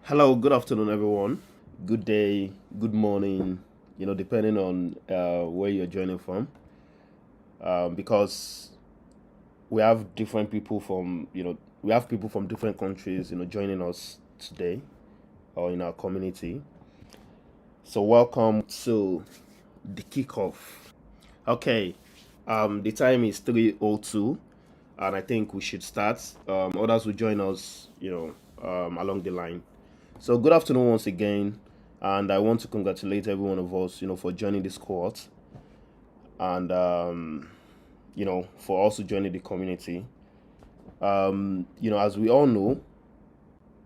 Hello, good afternoon, everyone. Good day, good morning, depending on where you're joining from. Because we have different people from, we have people from different countries, joining us today or in our community. So, welcome to the kickoff. Okay, the time is 3:02, and I think we should start. Others will join us, along the line. So good afternoon once again, and I want to congratulate every one of us, for joining this cohort, and for also joining the community. As we all know,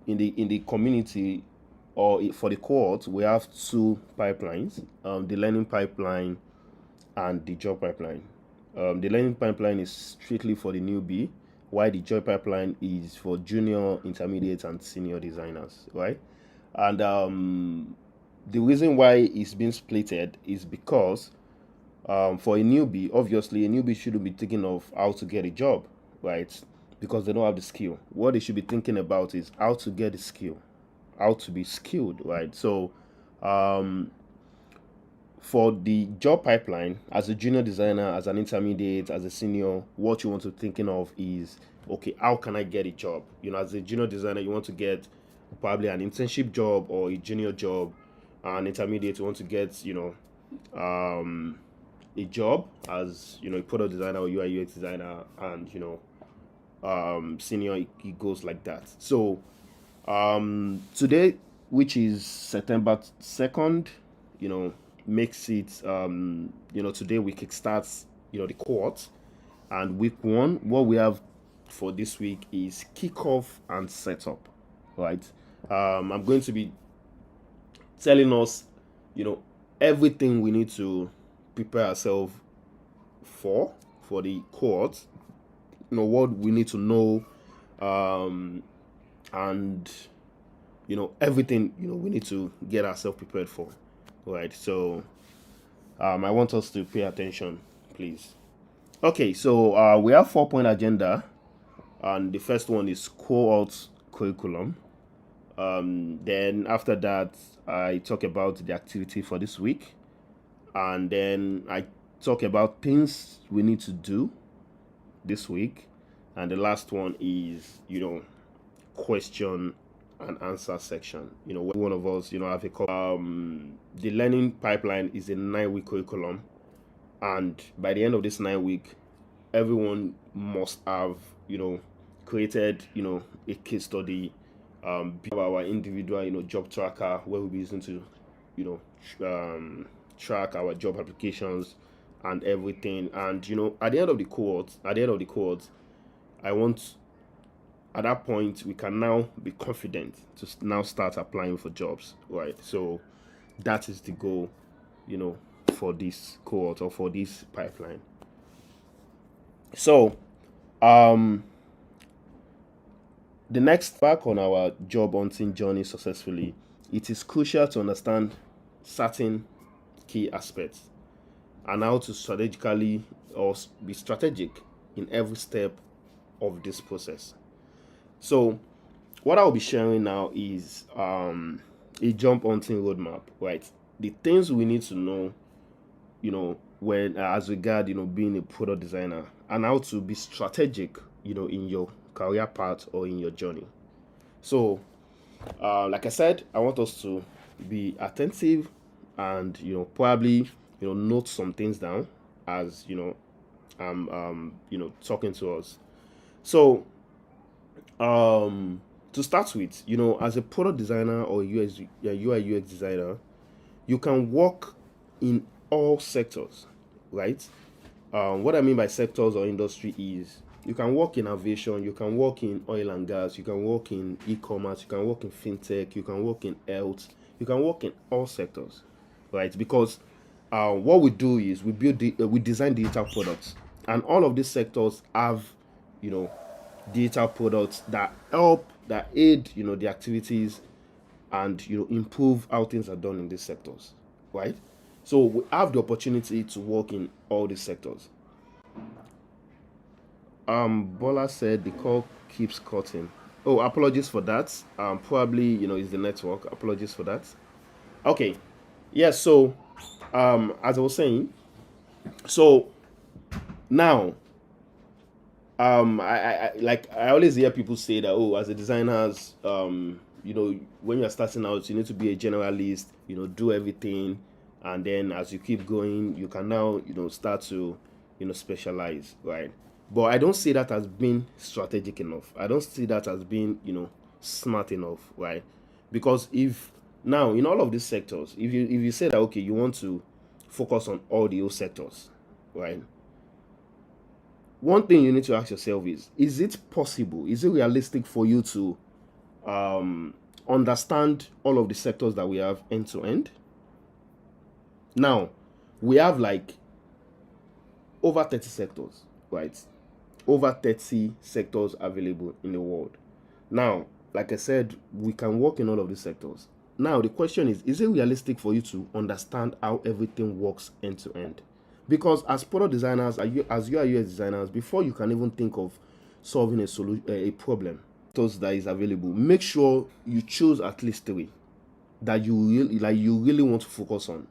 in the community or for the cohort, we have two pipelines: the learning pipeline and the job pipeline. The learning pipeline is strictly for the newbie, while the job pipeline is for junior, intermediate, and senior designers, right? And the reason why it's been splitted is because for a newbie, obviously, a newbie shouldn't be thinking of how to get a job, right? Because they don't have the skill. What they should be thinking about is how to get the skill, how to be skilled, right? So, um, for the job pipeline, as a junior designer, as an intermediate, as a senior, what you want to thinking of is, okay, how can I get a job? As a junior designer, you want to get probably an internship job or a junior job. An intermediate, you want to get, a job as a product designer or UI UX designer, and senior, it goes like that. So today, which is September 2nd, you know, makes it, today we kickstart, the cohort. And week one, what we have for this week is kickoff and setup, right? I'm going to be telling us, you know, everything we need to prepare ourselves for the cohort. What we need to know, um, and everything we need to get ourselves prepared for, right? So I want us to pay attention, please. Okay, so we have 4 point agenda, and the first one is cohort curriculum. Then after that, I talk about the activity for this week, and then I talk about things we need to do this week, and the last one is question and answer section. One of us have a the learning pipeline is a 9-week curriculum, and by the end of this 9 week, everyone must have created a case study, our individual job tracker, where we'll be using to you track our job applications and everything. And at the end of the cohort, I want, at that point, we can now be confident to now start applying for jobs, right? So that is the goal, you know for this cohort or for this pipeline. So um the next, back on our job hunting journey successfully, it is crucial to understand certain key aspects and how to strategically or be strategic in every step of this process. So what I'll be sharing now is a job hunting roadmap, right? The things we need to know, when as regard being a product designer, and how to be strategic, in your career path or in your journey. So, like I said, I want us to be attentive and probably note some things down as talking to us. So, to start with, as a product designer or a UI UX designer, you can work in all sectors, right? What I mean by sectors or industry is, you can work in aviation, you can work in oil and gas, you can work in e-commerce, you can work in fintech, you can work in health, you can work in all sectors, right? Because what we do is we design digital products, and all of these sectors have you know digital products that help, that aid the activities, and improve how things are done in these sectors, right? So we have the opportunity to work in all these sectors. Bola said the call keeps cutting. Oh, apologies for that. Probably, it's the network. Apologies for that. Okay. Yeah, so as I was saying, so now I always hear people say that, oh, as a designers, when you're starting out, you need to be a generalist, do everything, and then as you keep going, you can now start to specialize, right? But I don't see that as being strategic enough. I don't see that as being smart enough, right? Because if now in all of these sectors, if you say that, okay, you want to focus on all the sectors, right? One thing you need to ask yourself is it possible, is it realistic for you to understand all of the sectors that we have end to end? Now, we have like over 30 sectors, right? Over 30 sectors available in the world. Now, like I said, we can work in all of these sectors. Now, the question is it realistic for you to understand how everything works end to end? Because as product designers, as UI UX designers, before you can even think of solving a problem that is available, make sure you choose at least 3 that you really want to focus on.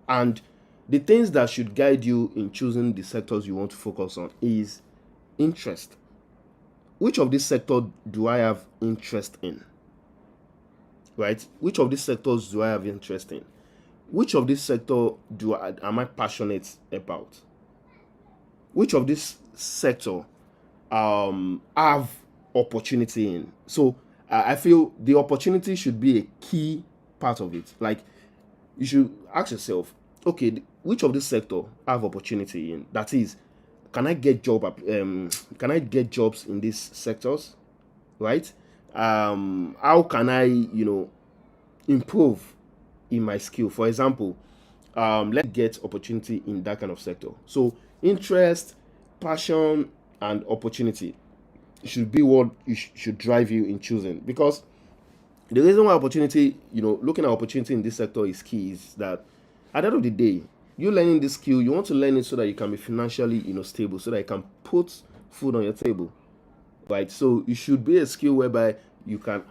And the things that should guide you in choosing the sectors you want to focus on is interest. Which of these sectors do I have interest in? Right? Which of these sectors do I have interest in? Which of this sector am I passionate about? Which of this sector have opportunity in? So I feel the opportunity should be a key part of it. Like, you should ask yourself, okay, which of this sector have opportunity in? That is, can I get can I get jobs in these sectors? Right? How can I improve in my skill? For example, let's get opportunity in that kind of sector. So interest, passion, and opportunity should be what should drive you in choosing. Because the reason why opportunity, looking at opportunity in this sector is key is that at the end of the day, you learning this skill, you want to learn it so that you can be financially stable, so that you can put food on your table, right? So it should be a skill whereby you can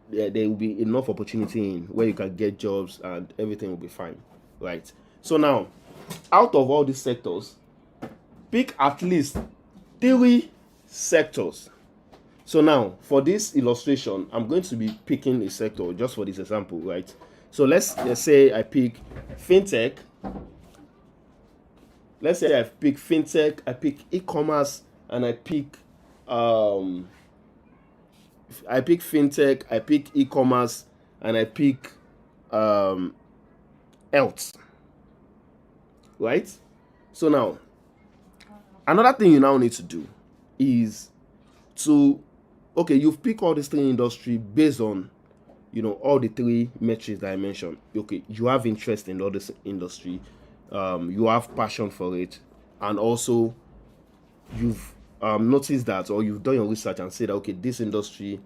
there will be enough opportunity in where you can get jobs and everything will be fine, right? So now, out of all these sectors, pick at least 3 sectors. So now, for this illustration, I'm going to be picking a sector just for this example, right? So let's say I pick fintech. Let's say I pick fintech, I pick e-commerce, and I pick fintech, I pick e-commerce, and I pick health. Right? So now, another thing you now need to do is okay, you've picked all these 3 industry based on all the 3 metrics that I mentioned. Okay, you have interest in all this industry, you have passion for it, and also you've noticed that, or you've done your research and said, okay, this industry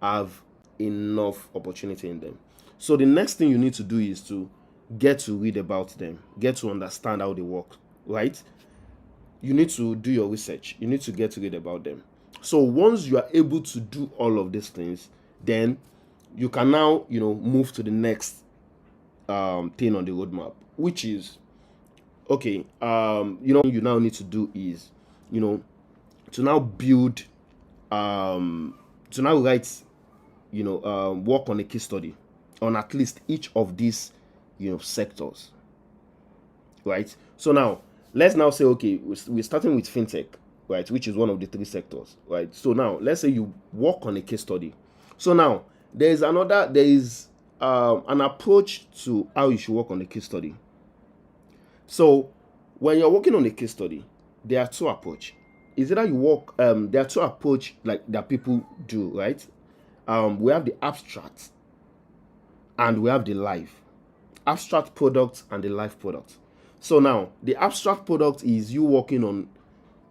have enough opportunity in them. So the next thing you need to do is to get to read about them, get to understand how they work, right? You need to do your research, you need to get to read about them. So once you are able to do all of these things, then you can now move to the next thing on the roadmap, which is, okay, you now need to do is to now build to now write work on a case study on at least each of these sectors, right? So now let's now say, okay, we're starting with fintech, right, which is one of the 3 sectors, right? So now let's say you work on a case study. So now there is an approach to how you should work on a case study. So when you're working on a case study, there are 2 approach. Is either you work there are 2 approach like that people do, right? We have the abstract and we have the live. Abstract product and the live product. So now the abstract product is you working on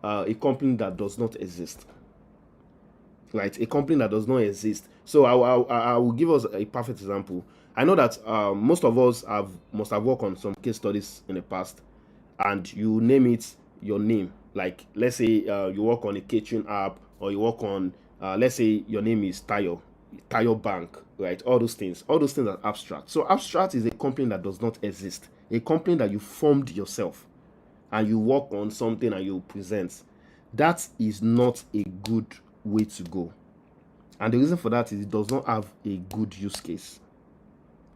a company that does not exist, right? A company that does not exist. So I will give us a perfect example. I know that most of us must have worked on some case studies in the past, and you name it your name. Like, let's say you work on a catering app, or you work on let's say your name is Tayo Bank, right? All those things are abstract. So abstract is a company that does not exist, a company that you formed yourself and you work on something and you present. That is not a good way to go. And the reason for that is it does not have a good use case,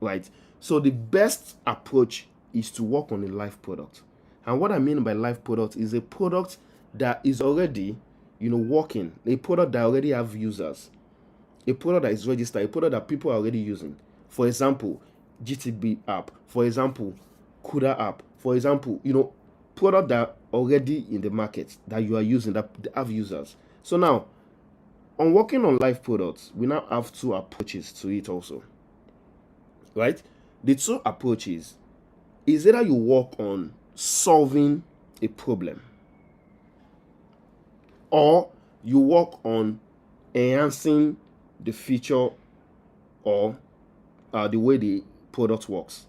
right? So the best approach is to work on a live product. And what I mean by live product is a product that is already, working, a product that already have users, a product that is registered, a product that people are already using. For example, GTB app. For example, CUDA app. For example, product that already in the market that you are using that have users. So now, on working on live products, we now have two approaches to it also, right? The two approaches is either you work on solving a problem or you work on enhancing the feature or the way the product works.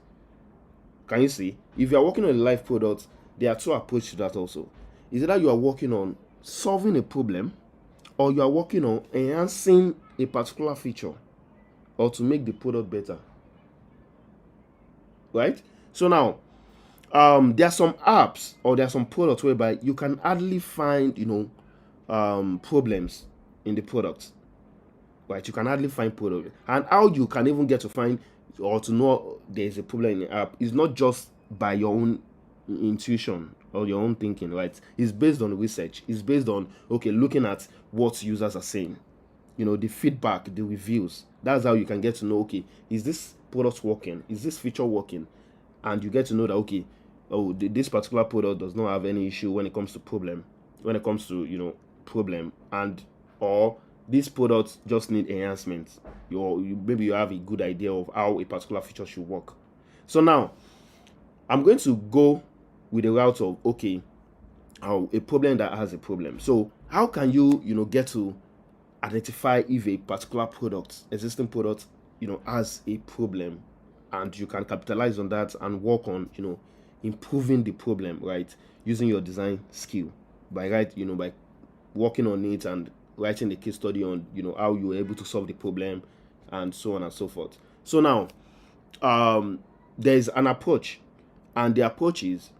Can you see? If you are working on a live product, there are two approaches to that also. Is either you are working on solving a problem or you are working on enhancing a particular feature or to make the product better. Right? So now, there are some apps or there are some products whereby you can hardly find, problems in the product. Right? You can hardly find problems. And how you can even get to find or to know there is a problem in the app is not just by your own intuition or your own thinking, right? It's based on research. It's based on, looking at what users are saying, the feedback, the reviews. That's how you can get to know, is this product working? Is this feature working? And you get to know that, this particular product does not have any issue when it comes to problem, and or these products just need enhancements. Maybe you have a good idea of how a particular feature should work. So now, I'm going to go with the route of, a problem that has a problem. So how can you, get to identify if a particular existing product, has a problem, and you can capitalize on that and work on, improving the problem, right? Using your design skill by working on it and writing a case study on, how you were able to solve the problem and so on and so forth. So now, there's an approach, and the approach is,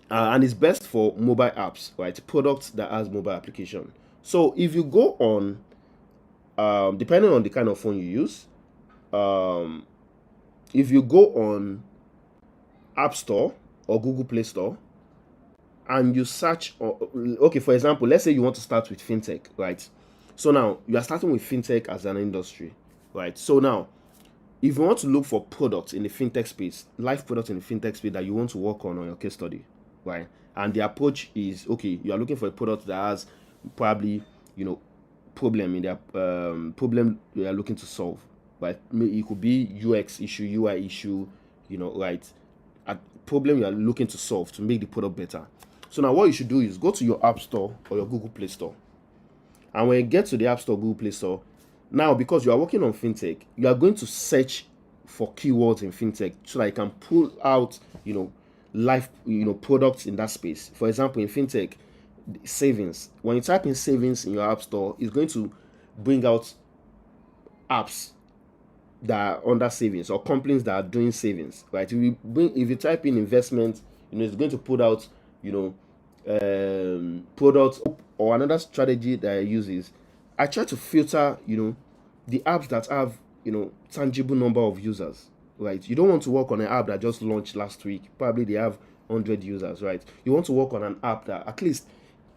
and it's best for mobile apps, right? Products that has mobile application. So if you go on, depending on the kind of phone you use, if you go on App Store or Google Play Store and you search, for example, let's say you want to start with fintech, right? So now you are starting with fintech as an industry, right? So now, if you want to look for products in the fintech space, live products in the fintech space that you want to work on your case study, right? And the approach is, you are looking for a product that has probably, problem in their problem you are looking to solve, right? It could be UX issue, UI issue, right? A problem you are looking to solve to make the product better. So now what you should do is go to your App Store or your Google Play Store. And when you get to the App Store, Google Play Store, now because you are working on fintech, you are going to search for keywords in fintech so that you can pull out, live, products in that space. For example, in fintech, savings. When you type in savings in your App Store, it's going to bring out apps that are under savings or companies that are doing savings, right? If you type in investment, it's going to put out, products. Or another strategy that I use is I try to filter, the apps that have, tangible number of users, right? You don't want to work on an app that just launched last week. Probably they have 100 users, right? You want to work on an app that at least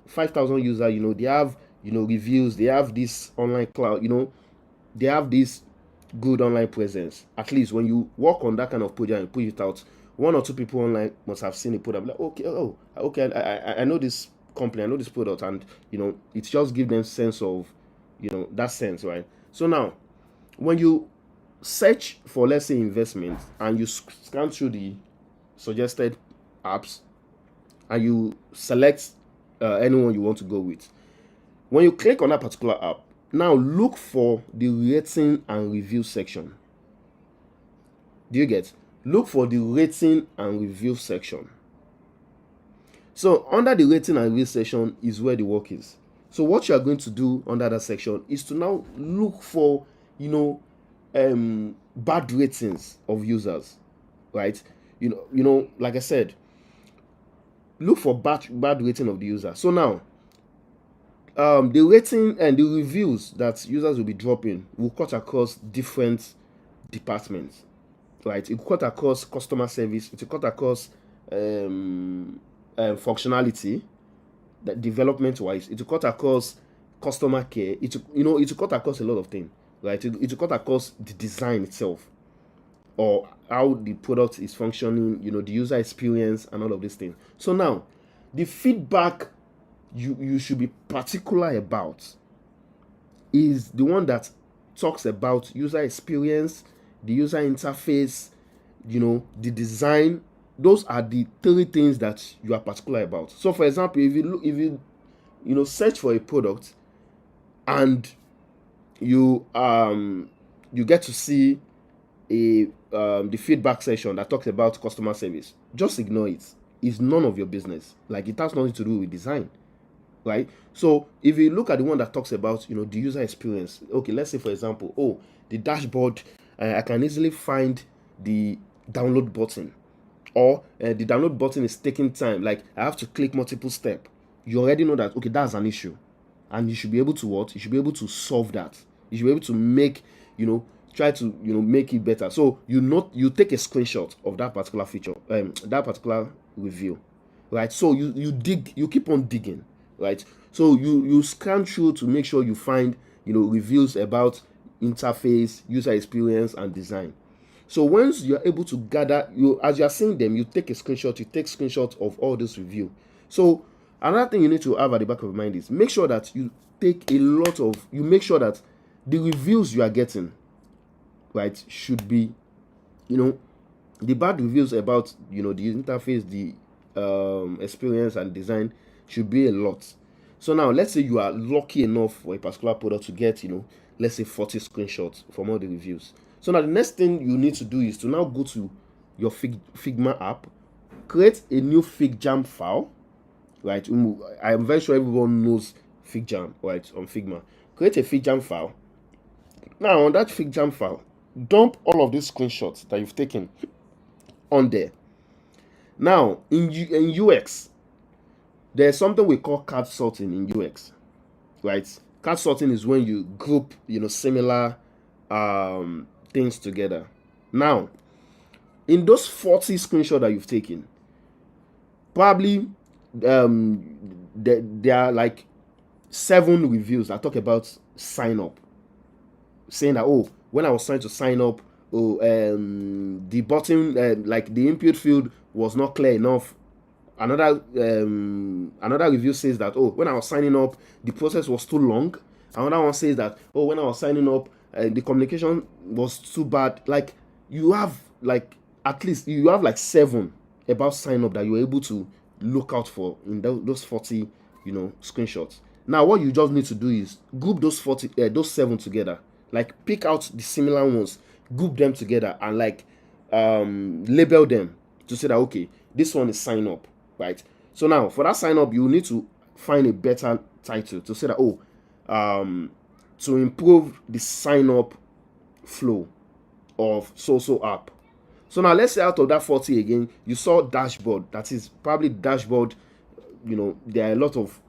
5,000 users, they have, reviews, they have this online cloud, they have this good online presence. At least when you work on that kind of project and put it out, one or two people online must have seen it, put up like, I know this company, I know this product, and it just gives them sense of, that sense, right? So now, when you search for, let's say, investment, and you scan through the suggested apps, and you select anyone you want to go with, when you click on that particular app, now look for the rating and review section. Do you get? Look for the rating and review section. So under the rating and review section is where the work is. So what you are going to do under that section is to now look for, bad ratings of users, right? Like I said, look for bad rating of the user. So now, the rating and the reviews that users will be dropping will cut across different departments, right? It will cut across customer service, it will cut across functionality, that development wise, it will cut across customer care, it will cut across a lot of things, right? It will cut across the design itself, or how the product is functioning, the user experience and all of these things. So now, the feedback you should be particular about is the one that talks about user experience, the user interface, the design. Those are the three things that you are particular about. So for example, if you search for a product and you get to see the feedback section that talks about customer service, just ignore it. It's none of your business. Like, it has nothing to do with design, right? So if you look at the one that talks about the user experience, okay, let's say for example, the dashboard, I can easily find the download button, or the download button is taking time, like I have to click multiple steps. You already know that, okay, that's an issue, and you should be able to solve that. You should be able to make try to make it better. So you take a screenshot of that particular feature, that particular review, right? So you keep on digging, right? So you scan through to make sure you find reviews about interface, user experience, and design. So once you're able to gather, as you're seeing them, you take a screenshot, you take screenshots of all this review. So another thing you need to have at the back of your mind is make sure that you make sure that the reviews you are getting, right, should be, the bad reviews about, the interface, the experience and design should be a lot. So now, let's say you are lucky enough for a particular product to get, let's say 40 screenshots from all the reviews. So now the next thing you need to do is to now go to your Figma app, create a new FigJam file, right? I'm very sure everyone knows FigJam, right, on Figma. Create a FigJam file. Now on that FigJam file, dump all of these screenshots that you've taken on there. Now in UX, there's something we call card sorting in UX, right? Card sorting is when you group similar things together. Now in those 40 screenshots that you've taken, probably there are like 7 reviews that talk about sign up, saying that, when I was trying to sign up, the button, like the input field was not clear enough. Another review says that, when I was signing up, the process was too long. Another one says that, when I was signing up, the communication was too bad. Like, you have like at least 7 about sign up that you're able to look out for in those 40 screenshots. Now what you just need to do is group those 7 together. Like, pick out the similar ones, group them together, and like label them to say that, okay, this one is sign up, right? So now for that sign up, you need to find a better title to say that, to improve the sign up flow of so app. So now let's say out of that 40 again, you saw dashboard. That is probably dashboard. There are a lot of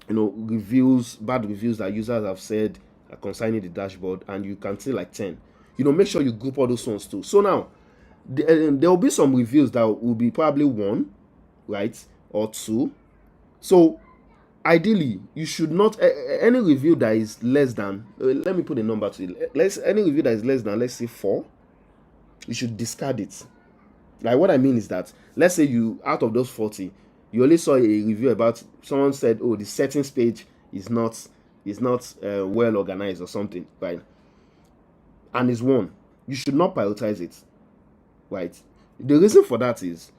reviews, bad reviews that users have said concerning the dashboard, and you can see like 10. Make sure you group all those ones too. So now there will be some reviews that will be probably 1, right, or 2. So ideally, you should not any review that is less than, let me put a number to it. Any review that is less than, let's say 4, you should discard it. Like, what I mean is that, let's say out of those 40, you only saw a review about someone said, the settings page is not well organized or something, right? And it's 1. You should not prioritize it, right? The reason for that is,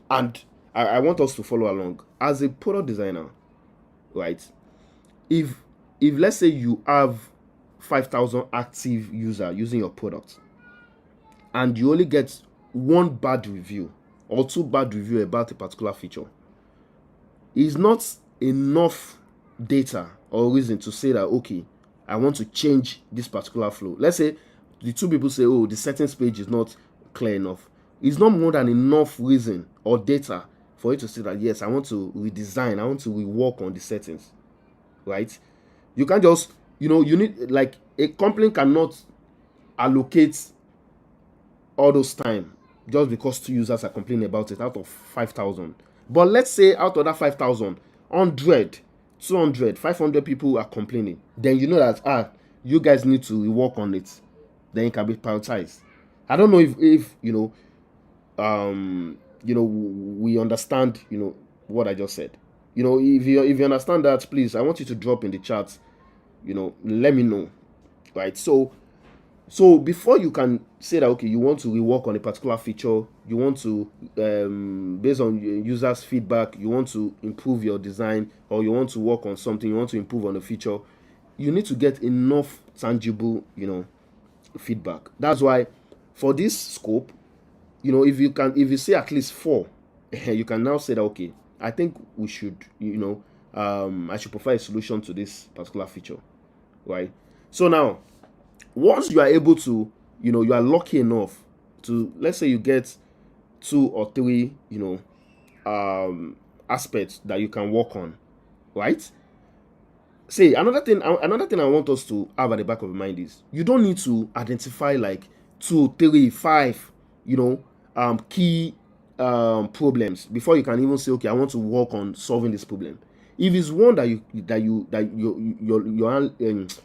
and I want us to follow along as a product designer, right? If let's say you have 5,000 active users using your product, and you only get 1 bad review or 2 bad review about a particular feature, it's not enough data or reason to say that, okay, I want to change this particular flow. Let's say the two people say, oh, the settings page is not clear enough. It's not more than enough reason or data for you to say that, yes, I want to redesign, I want to rework on the settings, right? You can't just, you need, like, a company cannot allocate all those time just because two users are complaining about it out of 5,000. But let's say out of that 5,000, 100, 200, 500 people are complaining. Then you know that, you guys need to work on it. Then it can be prioritized. I don't know if we understand, what I just said. If you understand that, please, I want you to drop in the chat, let me know, right? So before you can say that, okay, you want to rework on a particular feature, you want to, based on users' feedback, you want to improve your design, or you want to work on something, you want to improve on a feature, you need to get enough tangible, feedback. That's why for this scope, if you say at least 4, you can now say that, okay, I think we should, I should provide a solution to this particular feature, right? So now, once you are able to, you are lucky enough to, let's say you get 2 or 3, aspects that you can work on, right? Say another thing I want us to have at the back of the mind is, you don't need to identify like 2, 3, 5, key problems before you can even say, okay, I want to work on solving this problem. If it's one that you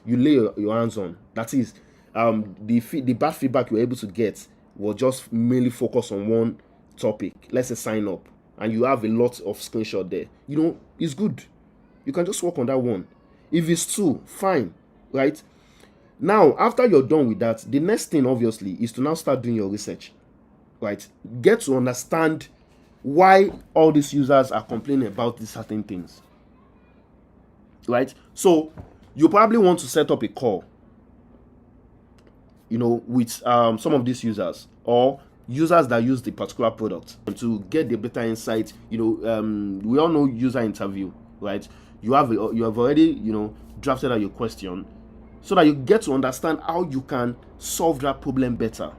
lay your hands on, that is, the bad feedback you're able to get will just mainly focus on one topic. Let's say sign up, and you have a lot of screenshot there. It's good. You can just work on that one. If it's 2, fine, right? Now, after you're done with that, the next thing obviously is to now start doing your research, right? Get to understand why all these users are complaining about these certain things, right? So you probably want to set up a call, with some of these users, or users that use the particular product, to get the better insight. We all know user interview, right? You have already drafted out your question, so that you get to understand how you can solve that problem better.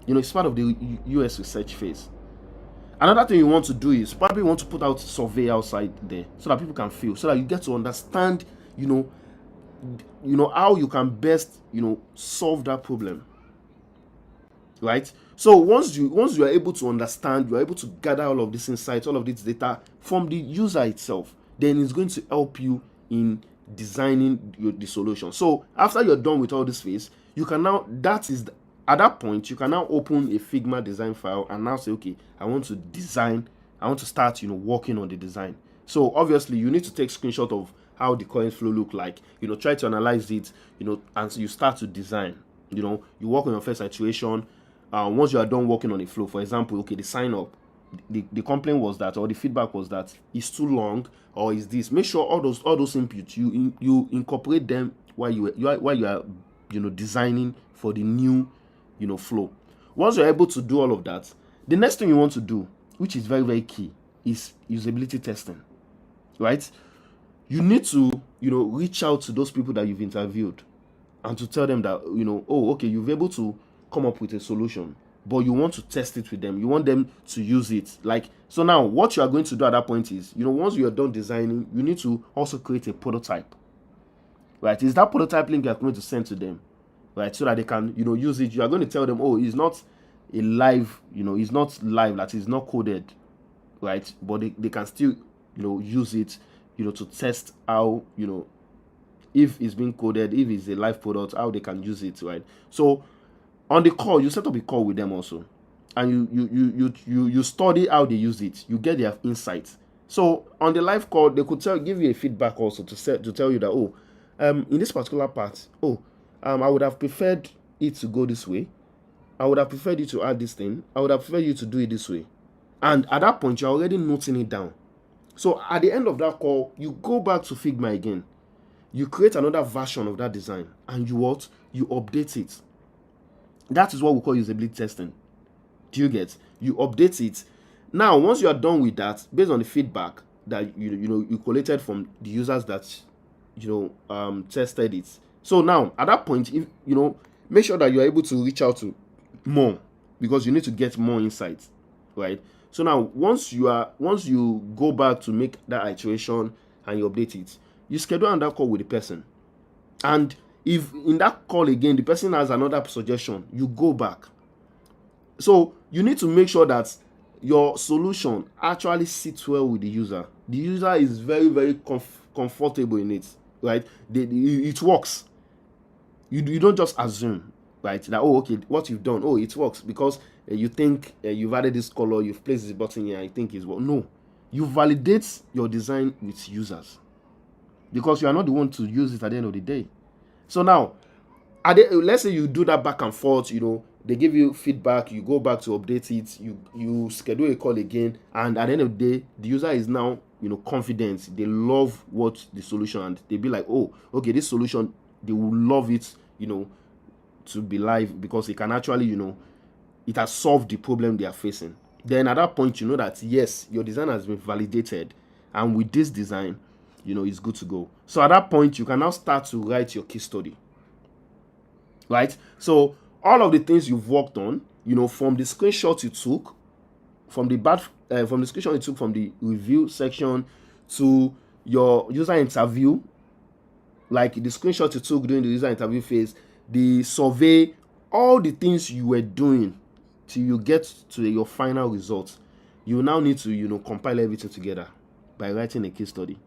It's part of the US research phase. Another thing you want to do is probably want to put out survey outside there, so that people can feel, so that you get to understand how you can best solve that problem, right? So once you are able to understand, you are able to gather all of these insights, all of this data from the user itself, then it's going to help you in designing the solution. So after you're done with all this phase, you can now, at that point, you can now open a Figma design file and now say, okay, I want to start working on the design. So obviously you need to take screenshot of how the current flow look like, try to analyze it, and so you start to design. You work on your first iteration. Once you are done working on a flow, for example, okay, the sign up, the complaint was that, or the feedback was that it's too long, or is this, make sure all those inputs you incorporate them while you are designing for the new flow. Once you're able to do all of that, the next thing you want to do, which is very, very key, is usability testing, right? You need to reach out to those people that you've interviewed, and to tell them that oh, okay, you've able to come up with a solution, but you want to test it with them. You want them to use it. So now what you are going to do at that point is, once you are done designing, you need to also create a prototype, right? Is that prototype link you are going to send to them, right? So that they can use it. You are going to tell them, oh, it's not a live, it's not live, that is not coded, right? But they can still use it to test how if it's being coded, if it's a live product, how they can use it, right? So on the call, you set up a call with them also, and you study how they use it. You get their insights. So on the live call, they could give you a feedback also to tell you that, oh, in this particular part, I would have preferred it to go this way. I would have preferred you to add this thing. I would have preferred you to do it this way. And at that point, you're already noting it down. So at the end of that call, you go back to Figma again. You create another version of that design, and you update it. That is what we call usability testing. Do you get? You update it. Now, once you are done with that, based on the feedback that you collected from the users that tested it. So now at that point, if make sure that you are able to reach out to more, because you need to get more insights, right? So now once you go back to make that iteration and you update it, you schedule another call with the person. And if in that call again the person has another suggestion, you go back. So you need to make sure that your solution actually sits well with the user. The user is very, very comfortable in it, right? It works. You don't just assume, right, that okay, what you've done, it works because you think you've added this color, you've placed this button here, and you think it's well. No, you validate your design with users, because you are not the one to use it at the end of the day. So now, let's say you do that back and forth, they give you feedback, you go back to update it, you schedule a call again, and at the end of the day, the user is now confident. They love what the solution, and they be like, oh, okay, this solution, they will love it, to be live, because it can actually, it has solved the problem they are facing. Then at that point, you know that yes, your design has been validated, and with this design, it's good to go. So at that point, you can now start to write your case study, right? So all of the things you've worked on, from the screenshot you took, from the screenshot you took from the review section to your user interview, like the screenshot you took during the user interview phase, the survey, all the things you were doing till you get to your final results, you now need to compile everything together by writing a case study,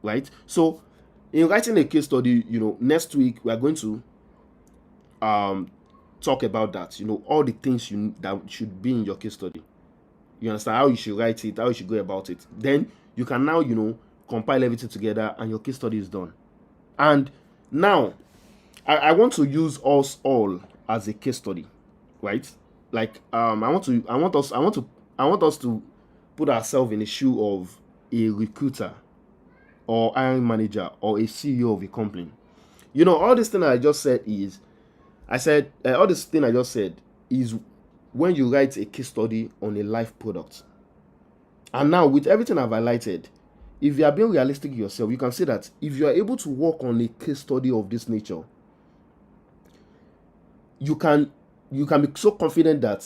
right? So in writing a case study, next week we are going to talk about that, all the things that should be in your case study. You understand how you should write it, how you should go about it. Then you can now compile everything together, and your case study is done. And now I want to use us all as a case study, right? Like I want us to put ourselves in the shoe of a recruiter or hiring manager or a CEO of a company. All this thing I just said is all this thing I just said is when you write a case study on a live product. And now with everything I've highlighted, if you are being realistic yourself, you can say that if you are able to work on a case study of this nature, you can be so confident that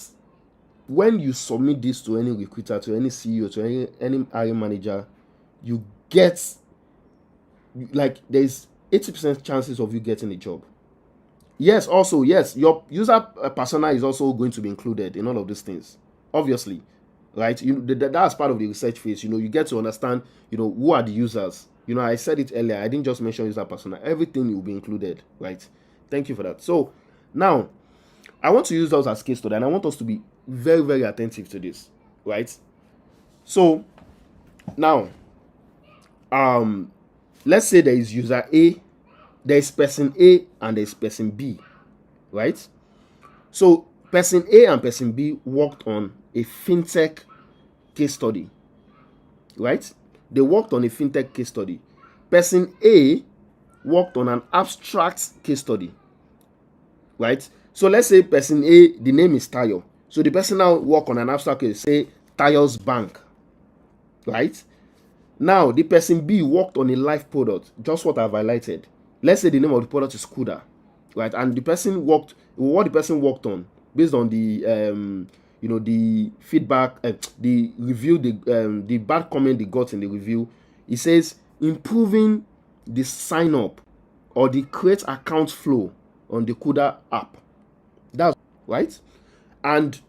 when you submit this to any recruiter, to any CEO, to any hiring manager, you get, like, there's 80% chances of you getting a job. Yes, also, yes, your user persona is also going to be included in all of these things, obviously, right? That's part of the research phase. You get to understand, who are the users. I said it earlier, I didn't just mention user persona. Everything will be included, right? Thank you for that. So now, I want to use those as case study, and I want us to be very, very attentive to this, right? So now, let's say there is user A, there is person A, and there is person B, right? So person A and person B worked on a fintech case study, right? They worked on a fintech case study. Person A worked on an abstract case study, right? So let's say person A, the name is Tayo. So the person now work on an abstract case, say Tayo's Bank, right? Now the person B worked on a live product, just what I've highlighted. Let's say the name of the product is Kuda, right? And the person worked on based on the the feedback, the review, the bad comment they got in the review. It says improving the sign up or the create account flow on the Kuda app. That's right. And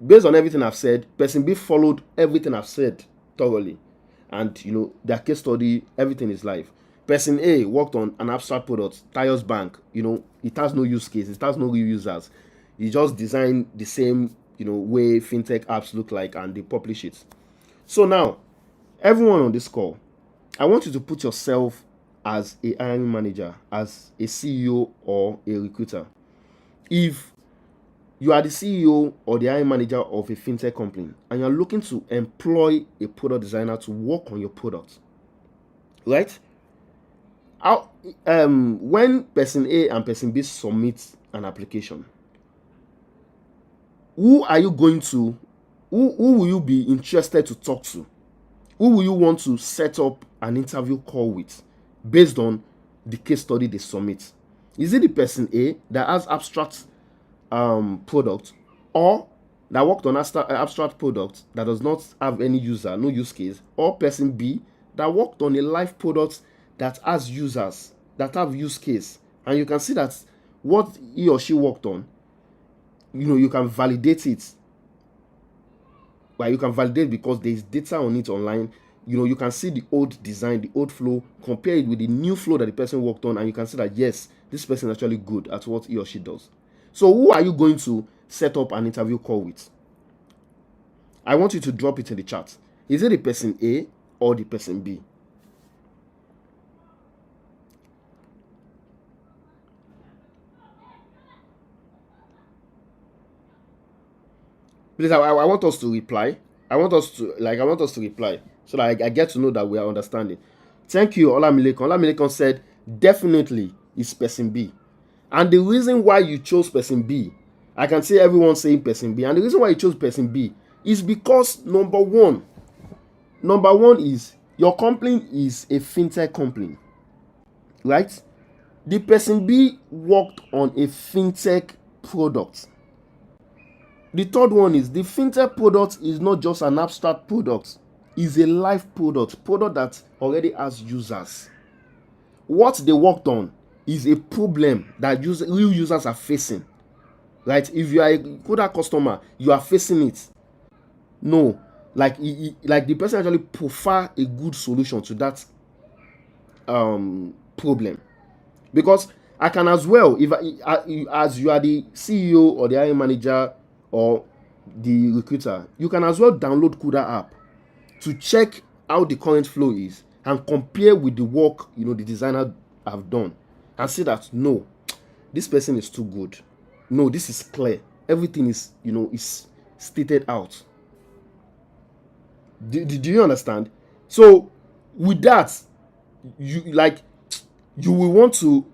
based on everything I've said, person B followed everything I've said thoroughly, and their case study, everything is live. Person A worked on an abstract product, Tayo's Bank. It has no use case, it has no real users. He just designed the same way fintech apps look like, and they publish it. So now, everyone on this call, I want you to put yourself as a hiring manager, as a CEO or a recruiter. If you are the CEO or the hiring manager of a fintech company and you're looking to employ a product designer to work on your product, right? When person A and person B submit an application, who will you be interested to talk to? Who will you want to set up an interview call with based on the case study they submit? Is it the person A that has abstract product, or that worked on abstract product that does not have any user, no use case, or person B that worked on a live product that has users, that have use case? And you can see that what he or she worked on, you can validate it. Right? You can validate because there is data on it online. You can see the old design, the old flow, compare it with the new flow that the person worked on, and you can see that yes, this person is actually good at what he or she does. So who are you going to set up an interview call with? I want you to drop it in the chat. Is it the person A or the person B? Please, I want us to reply. I want us to reply so that I get to know that we are understanding. Thank you, Olamilekon. Olamilekon said definitely it's person B. And the reason why you chose person B, I can see everyone saying person B. And the reason why you chose person B is because number one is your company is a fintech company, right? The person B worked on a fintech product. The third one is the fintech product is not just an abstract product, it's a live product that already has users. What they worked on is a problem that real users are facing, right? If you are a Koda customer, you are facing it. No, like the person actually prefer a good solution to that problem. Because I can as well, if as you are the CEO or the hiring manager or the recruiter, you can as well download Kuda app to check how the current flow is and compare with the work the designer have done, and see that no, this person is too good. No, this is clear. Everything is is stated out. Do you understand? So with that, you will want to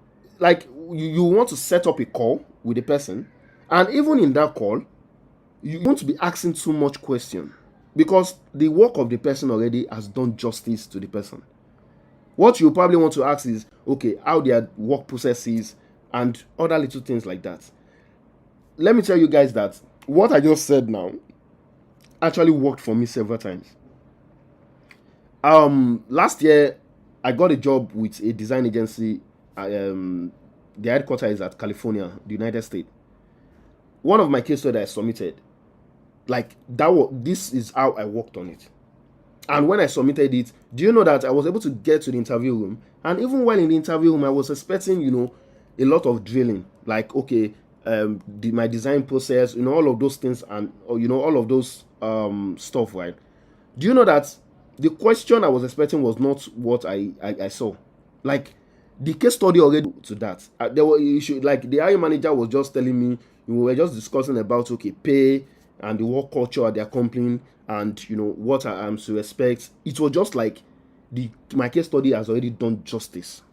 you want to set up a call with the person, and even in that call, you want to be asking too much question because the work of the person already has done justice to the person. What you probably want to ask is, okay, how their work process is and other little things like that. Let me tell you guys that what I just said now actually worked for me several times. Last year I got a job with a design agency. The headquarters is at California, the United States. One of my case studies I submitted, this is how I worked on it. And when I submitted it, do you know that I was able to get to the interview room? And even while in the interview room, I was expecting, a lot of drilling. Like, okay, my design process, all of those things, and all of those stuff, right? Do you know that the question I was expecting was not what I saw? Like, the case study already to that. There were issues, like the hiring manager was just telling me, we were just discussing about, okay, pay and the work culture at their company, and what I am to expect. It was just like my case study has already done justice,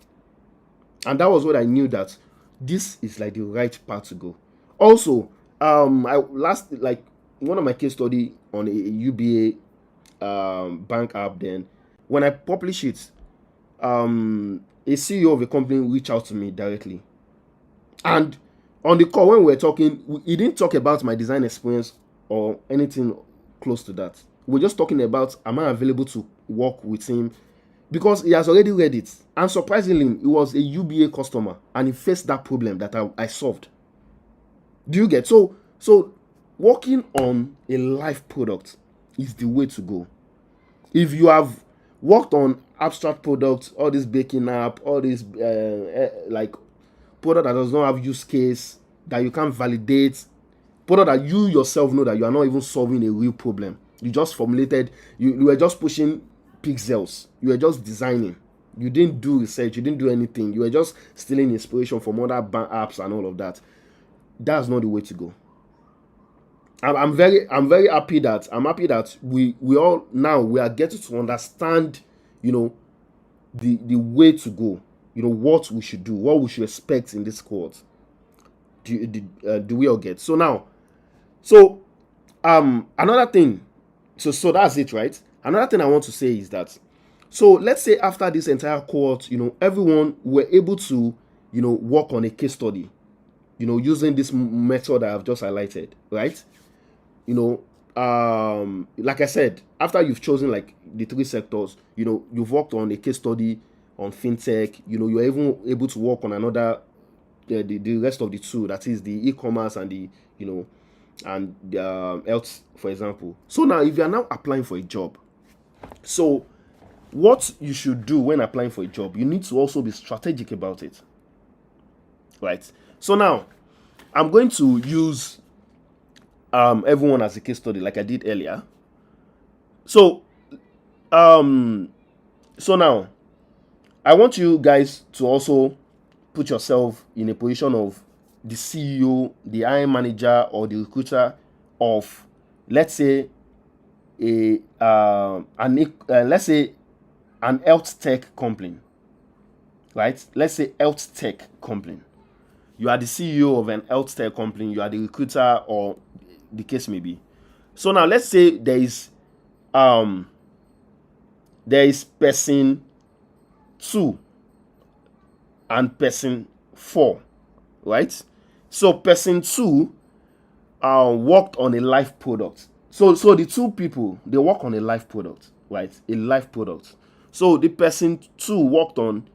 and that was what I knew, that this is like the right path to go. Also, one of my case study on a UBA bank app. Then when I publish it, a CEO of a company reached out to me directly, and on the call when we were talking, he didn't talk about my design experience or anything close to that. We're just talking about, am I available to work with him, because he has already read it. And surprisingly, he was a UBA customer and he faced that problem that I solved. Do you get? So working on a live product is the way to go. If you have worked on abstract products, all this baking app, all this product that does not have use case, that you can't validate, product that you yourself know that you are not even solving a real problem. You just formulated, you were just pushing pixels, you were just designing, you didn't do research, you didn't do anything, you were just stealing inspiration from other apps and all of that. That's not the way to go. I'm very happy that we all now we are getting to understand the way to go, what we should do, what we should expect in this course. Do we all get? So now, another thing, so that's it, right? Another thing I want to say is that, so let's say after this entire cohort, everyone were able to, work on a case study, using this method I have just highlighted, right? Like I said, after you've chosen like the 3 sectors, you've worked on a case study on fintech, you're even able to work on another, the rest of the 2, that is the e-commerce and the, and health, for example. So now, if you are now applying for a job, so what you should do when applying for a job, you need to also be strategic about it, right? So now, I'm going to use everyone as a case study, like I did earlier. So, so now, I want you guys to also put yourself in a position of the CEO, the hiring manager, or the recruiter of, let's say, let's say an health tech company, right? Let's say health tech company. You are the CEO of an health tech company. You are the recruiter, or the case may be. So now, let's say there is person 2 and person 4, right? So person 2 worked on a live product. So the 2 people, they work on a live product, right? A live product. So the person 2 worked on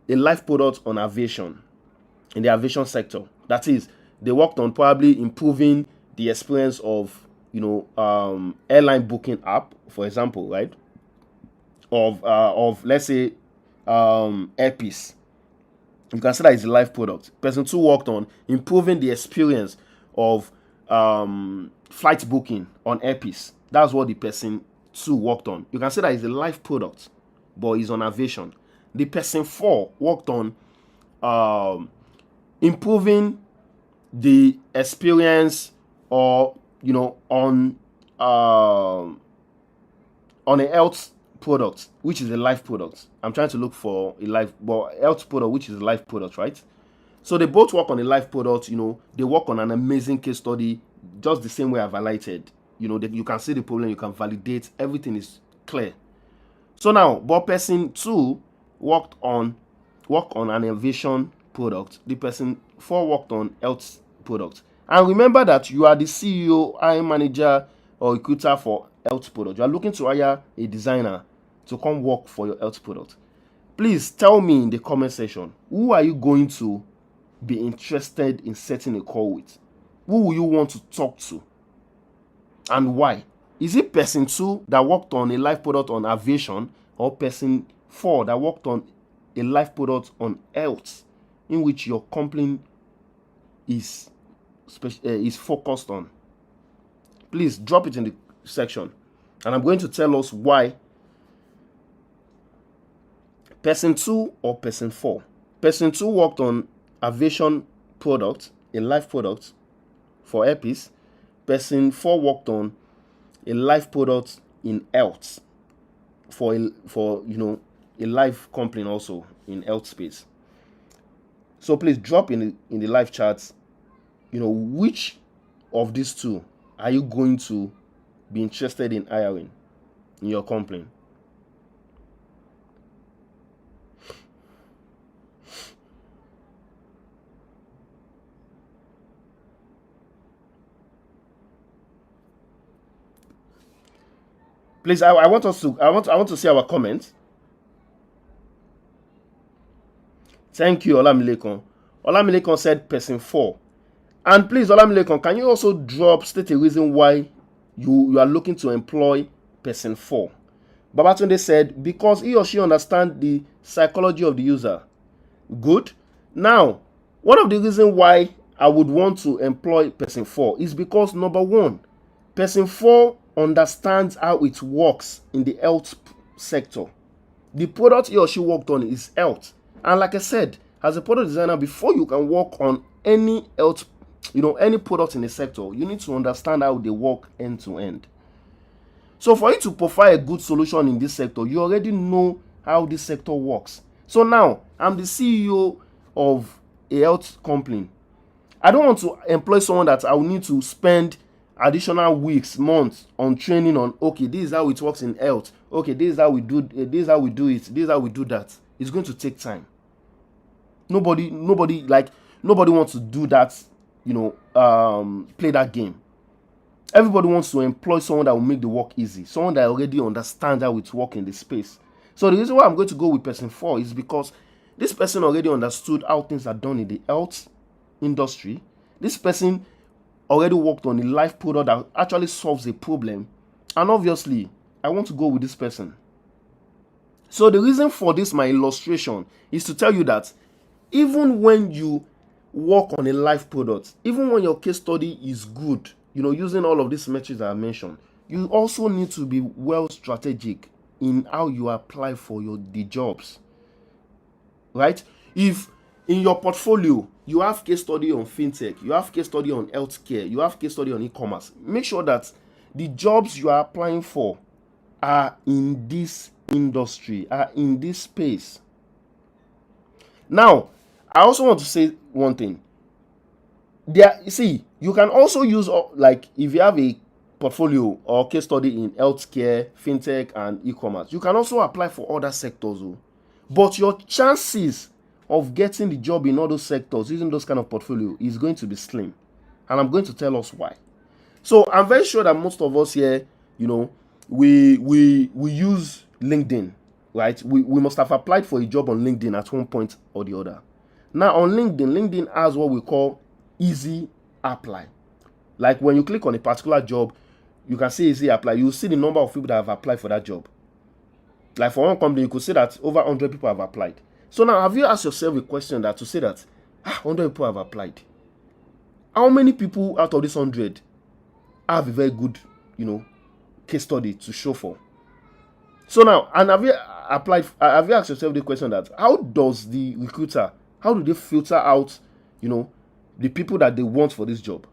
a live product on aviation, in the aviation sector. That is, they worked on probably improving the experience of, airline booking app, for example, right? Of let's say airpiece. You can say that it's a live product. Person 2 worked on improving the experience of flight booking on airpiece. That's what the person 2 worked on. You can say that it's a live product, but it's on aviation. The person 4 worked on improving the experience, or on a health product, which is a live product. I'm trying to look for a live, but health product, which is a live product, right? So they both work on a live product. They work on an amazing case study, just the same way I've highlighted. You can see the problem, you can validate, everything is clear. So now, but person 2 worked on an aviation product. The person 4 worked on health product. And remember that you are the CEO, hiring manager, or recruiter for health product. You are looking to hire a designer to come work for your health product. Please tell me in the comment section, who are you going to be interested in setting a call with? Who will you want to talk to, and why? Is it person 2 that worked on a live product on aviation, or person 4 that worked on a live product on health, in which your company is focused on? Please drop it in the section, and I'm going to tell us why person 2 or person 4. Person 2 worked on aviation product, a live product for airpiece. Person 4 worked on a live product in health for a live company also in health space. So please drop in the live chats, which of these 2 are you going to be interested in hiring in your company? Please, I want to see our comments. Thank you, Olamilekon. Olamilekon said person 4. And please, Olamilekon, can you also state a reason why you are looking to employ person 4? Babatunde said, because he or she understands the psychology of the user. Good. Now, one of the reasons why I would want to employ person 4 is because, number 1, person 4 understands how it works in the health sector. The product he or she worked on is health. And like I said, as a product designer, before you can work on any health, any product in the sector, you need to understand how they work end to end. So for you to provide a good solution in this sector, you already know how this sector works. So now, I'm the CEO of a health company. I don't want to employ someone that I will need to spend additional weeks, months on training on, okay, this is how it works in health, okay, this is how we do it, this is how we do that, it's going to take time. Nobody wants to do that, play that game. Everybody wants to employ someone that will make the work easy, someone that already understands how it works in the space. So the reason why I'm going to go with person 4 is because this person already understood how things are done in the health industry. This person already worked on a life product that actually solves a problem. And obviously, I want to go with this person. So the reason for this, my illustration, is to tell you that even when you work on a life product, even when your case study is good, using all of these metrics that I mentioned, you also need to be well strategic in how you apply for the jobs. Right? If in your portfolio you have case study on fintech, you have case study on healthcare, you have case study on e-commerce, make sure that the jobs you are applying for are in this industry, are in this space. Now, I also want to say one thing. You can also use, like, if you have a portfolio or case study in healthcare, fintech, and e-commerce, you can also apply for other sectors. But your chances of getting the job in all those sectors using those kind of portfolio is going to be slim. And I'm going to tell us why. So I'm very sure that most of us here, we use LinkedIn, right? We must have applied for a job on LinkedIn at one point or the other. Now on LinkedIn has what we call easy apply. Like when you click on a particular job, you can see easy apply. You will see the number of people that have applied for that job. Like for one company, you could see that over 100 people have applied. So now, have you asked yourself a question that to say that 100 people have applied? How many people out of this 100 have a very good, case study to show for? So now, and have you asked yourself the question that how does the recruiter, how do they filter out, the people that they want for this job?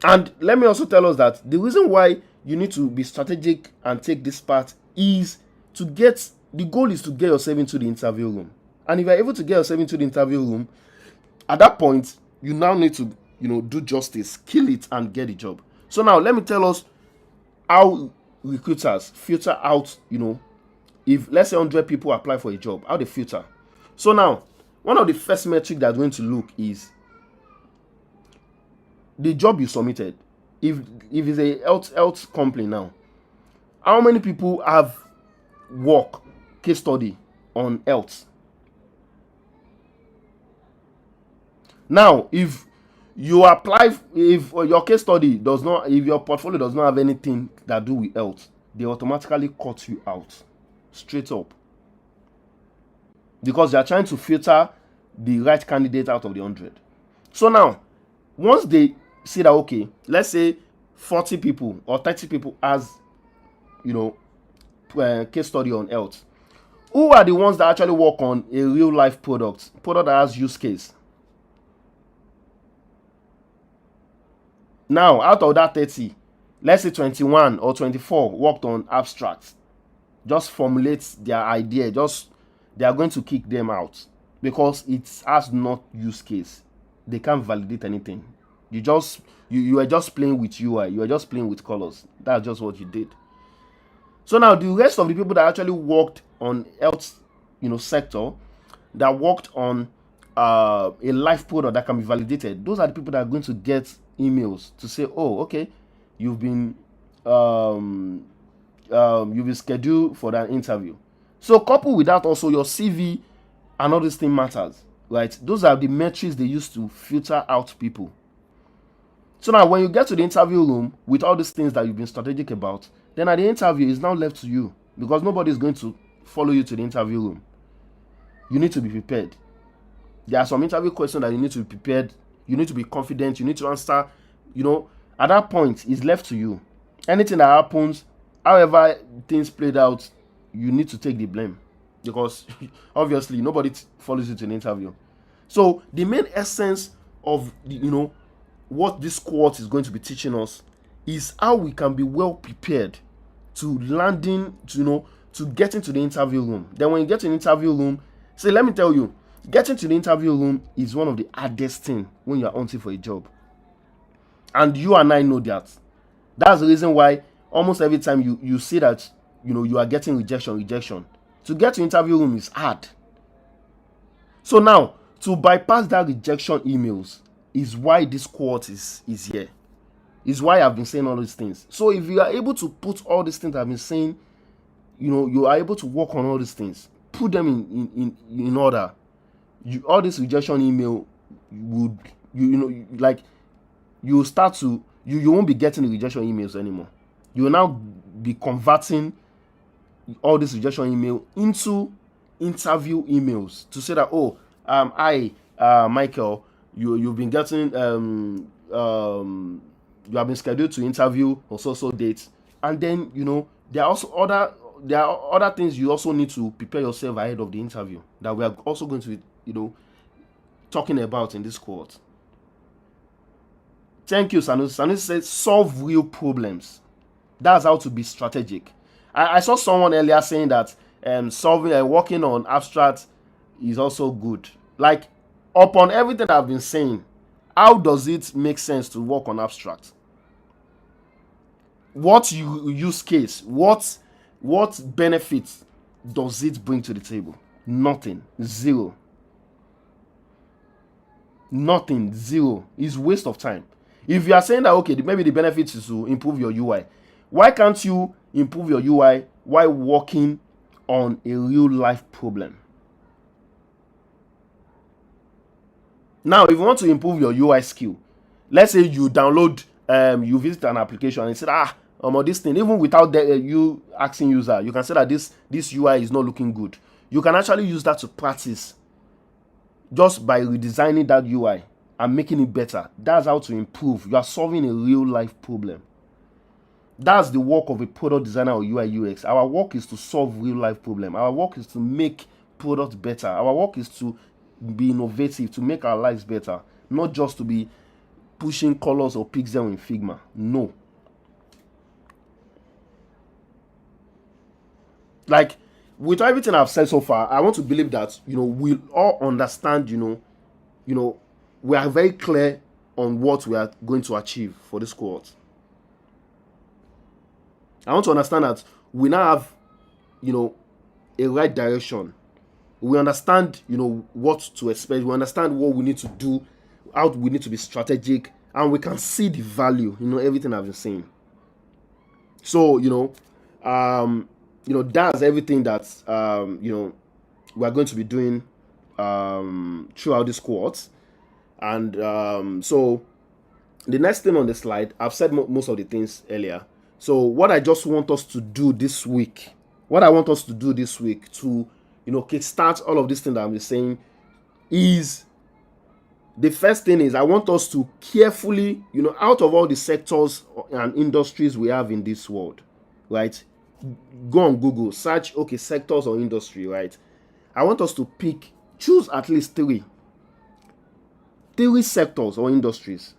And let me also tell us that the reason why you need to be strategic and take this part is the goal is to get yourself into the interview room. And if you're able to get yourself into the interview room, at that point, you now need to, do justice, kill it, and get the job. So now, let me tell us how recruiters filter out, if let's say 100 people apply for a job, how they filter. So now, one of the first metrics that's going to look is the job you submitted. If it's a health company now, how many people have work case study on health? Now, if you apply, if your case study does not, if your portfolio does not have anything that do with health, they automatically cut you out straight up, because they are trying to filter the right candidate out of the 100. So now, once they see that, okay, let's say 40 people or 30 people has, case study on health, who are the ones that actually work on a real life product that has use case? Now, out of that 30, let's say 21 or 24 worked on abstracts, just formulate their idea, they are going to kick them out because it has not use case. They can't validate anything. You are just playing with UI, you are just playing with colors. That's just what you did. So now the rest of the people that actually worked on health, sector, that worked on a life product that can be validated, those are the people that are going to get emails to say, oh, okay, you've been scheduled for that interview. So coupled with that, also your CV and all these things matters, right? Those are the metrics they use to filter out people. So now when you get to the interview room with all these things that you've been strategic about, then at the interview is now left to you, because nobody is going to follow you to the interview room. You need to be prepared. There are some interview questions that you need to be prepared. You need to be confident. You need to answer. At that point, it's left to you. Anything that happens, however things played out, you need to take the blame, because obviously nobody follows you to an interview. So the main essence of what this course is going to be teaching us is how we can be well prepared to landing, to get into the interview room. Then when you get to the interview room, let me tell you, getting to the interview room is one of the hardest things when you are hunting for a job. And you and I know that. That's the reason why almost every time you see that, you are getting rejection. To get to interview room is hard. So now, to bypass that rejection emails is why this quote is here. Is why I've been saying all these things. So if you are able to put all these things I've been saying, you are able to work on all these things, put them in order. All this rejection email would you start to you won't be getting the rejection emails anymore. You will now be converting all this rejection email into interview emails to say that, oh, Michael, you've been getting you have been scheduled to interview on so dates. And then there are other things you also need to prepare yourself ahead of the interview that we are also going to be talking about in this quote. Thank you, Sanusi. Sanusi says solve real problems. That's how to be strategic. I saw someone earlier saying that working on abstract is also good. Like, upon everything I've been saying, how does it make sense to work on abstract? What use case? What benefits does it bring to the table? Nothing. Zero. Nothing. Zero. It's waste of time. If you are saying that, okay, maybe the benefit is to improve your UI, why can't you improve your UI while working on a real life problem? Now, if you want to improve your UI skill, let's say you download, you visit an application and say, this thing, even without you asking user, you can say that this UI is not looking good. You can actually use that to practice just by redesigning that UI and making it better. That's how to improve. You are solving a real life problem. That's the work of a product designer or UI UX. Our work is to solve real life problem. Our work is to make products better. Our work is to be innovative, to make our lives better, not just to be pushing colors or pixel in Figma. No. Like, with everything I've said so far, I want to believe that we all understand. We are very clear on what we are going to achieve for this cohort. I want to understand that we now have a right direction. We understand what to expect. We understand what we need to do, how we need to be strategic, and we can see the value everything I've been saying. So that's everything that we are going to be doing throughout this cohort. And so the next thing on the slide, I've said most of the things earlier. So what I just want us to do this week, to kickstart all of this thing that I'm saying, is the first thing is I want us to carefully, out of all the sectors and industries we have in this world, right? Go on Google, search sectors or industry, right? I want us to choose at least three sectors or industries.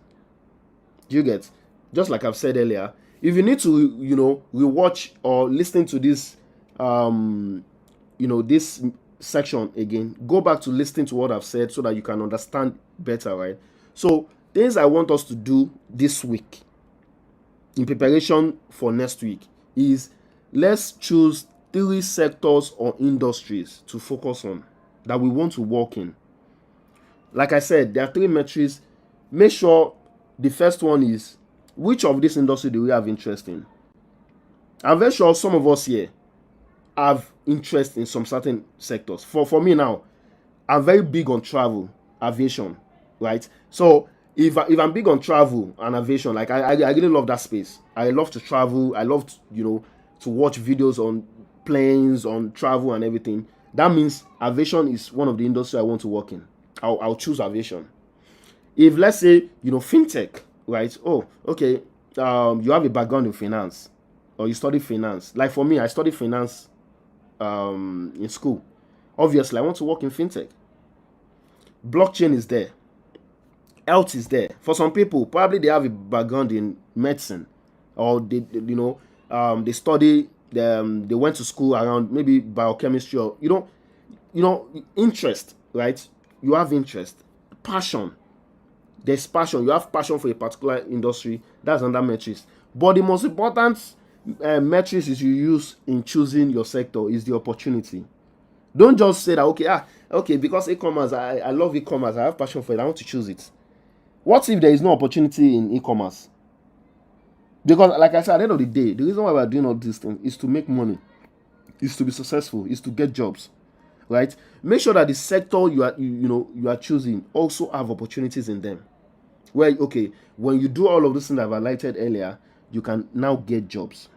Do you get? Just like I've said earlier, if you need to rewatch or listen to this this section again, go back to listening to what I've said so that you can understand better, right? So things I want us to do this week in preparation for next week is, let's choose 3 sectors or industries to focus on that we want to work in. Like I said, there are 3 metrics. Make sure the first one is, which of this industry do we have interest in? I'm very sure some of us here have interest in some certain sectors. For me now, I'm very big on travel, aviation, right? So if I'm big on travel and aviation, like I really love that space. I love to travel. I love to watch videos on planes, on travel and everything. That means aviation is one of the industries I want to work in. I'll choose aviation. If, let's say, fintech, right? Oh, okay. You have a background in finance, or you study finance. Like for me, I studied finance in school. Obviously, I want to work in fintech. Blockchain is there. Health is there. For some people, probably they have a background in medicine, or they study. They went to school around maybe biochemistry, or interest, right? You have interest, passion. There's passion. You have passion for a particular industry. That's another metrics. But the most important metrics is you use in choosing your sector is the opportunity. Don't just say that, okay, because e-commerce, I love e-commerce, I have passion for it, I want to choose it. What if there is no opportunity in e-commerce? Because, like I said, at the end of the day, the reason why we're doing all these things is to make money, is to be successful, is to get jobs, right? Make sure that the sector you are choosing also have opportunities in them. Where, okay, when you do all of those things I've highlighted earlier, you can now get jobs.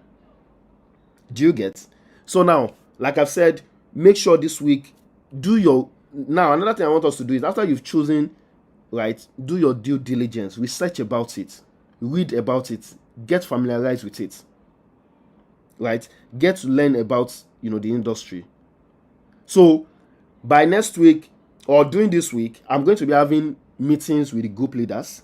Do you get? So now, like I've said, make sure this week now another thing I want us to do is, after you've chosen, right, do your due diligence, research about it, read about it, get familiarized with it, right? Get to learn about the industry. So by next week or during this week, I'm going to be having meetings with the group leaders,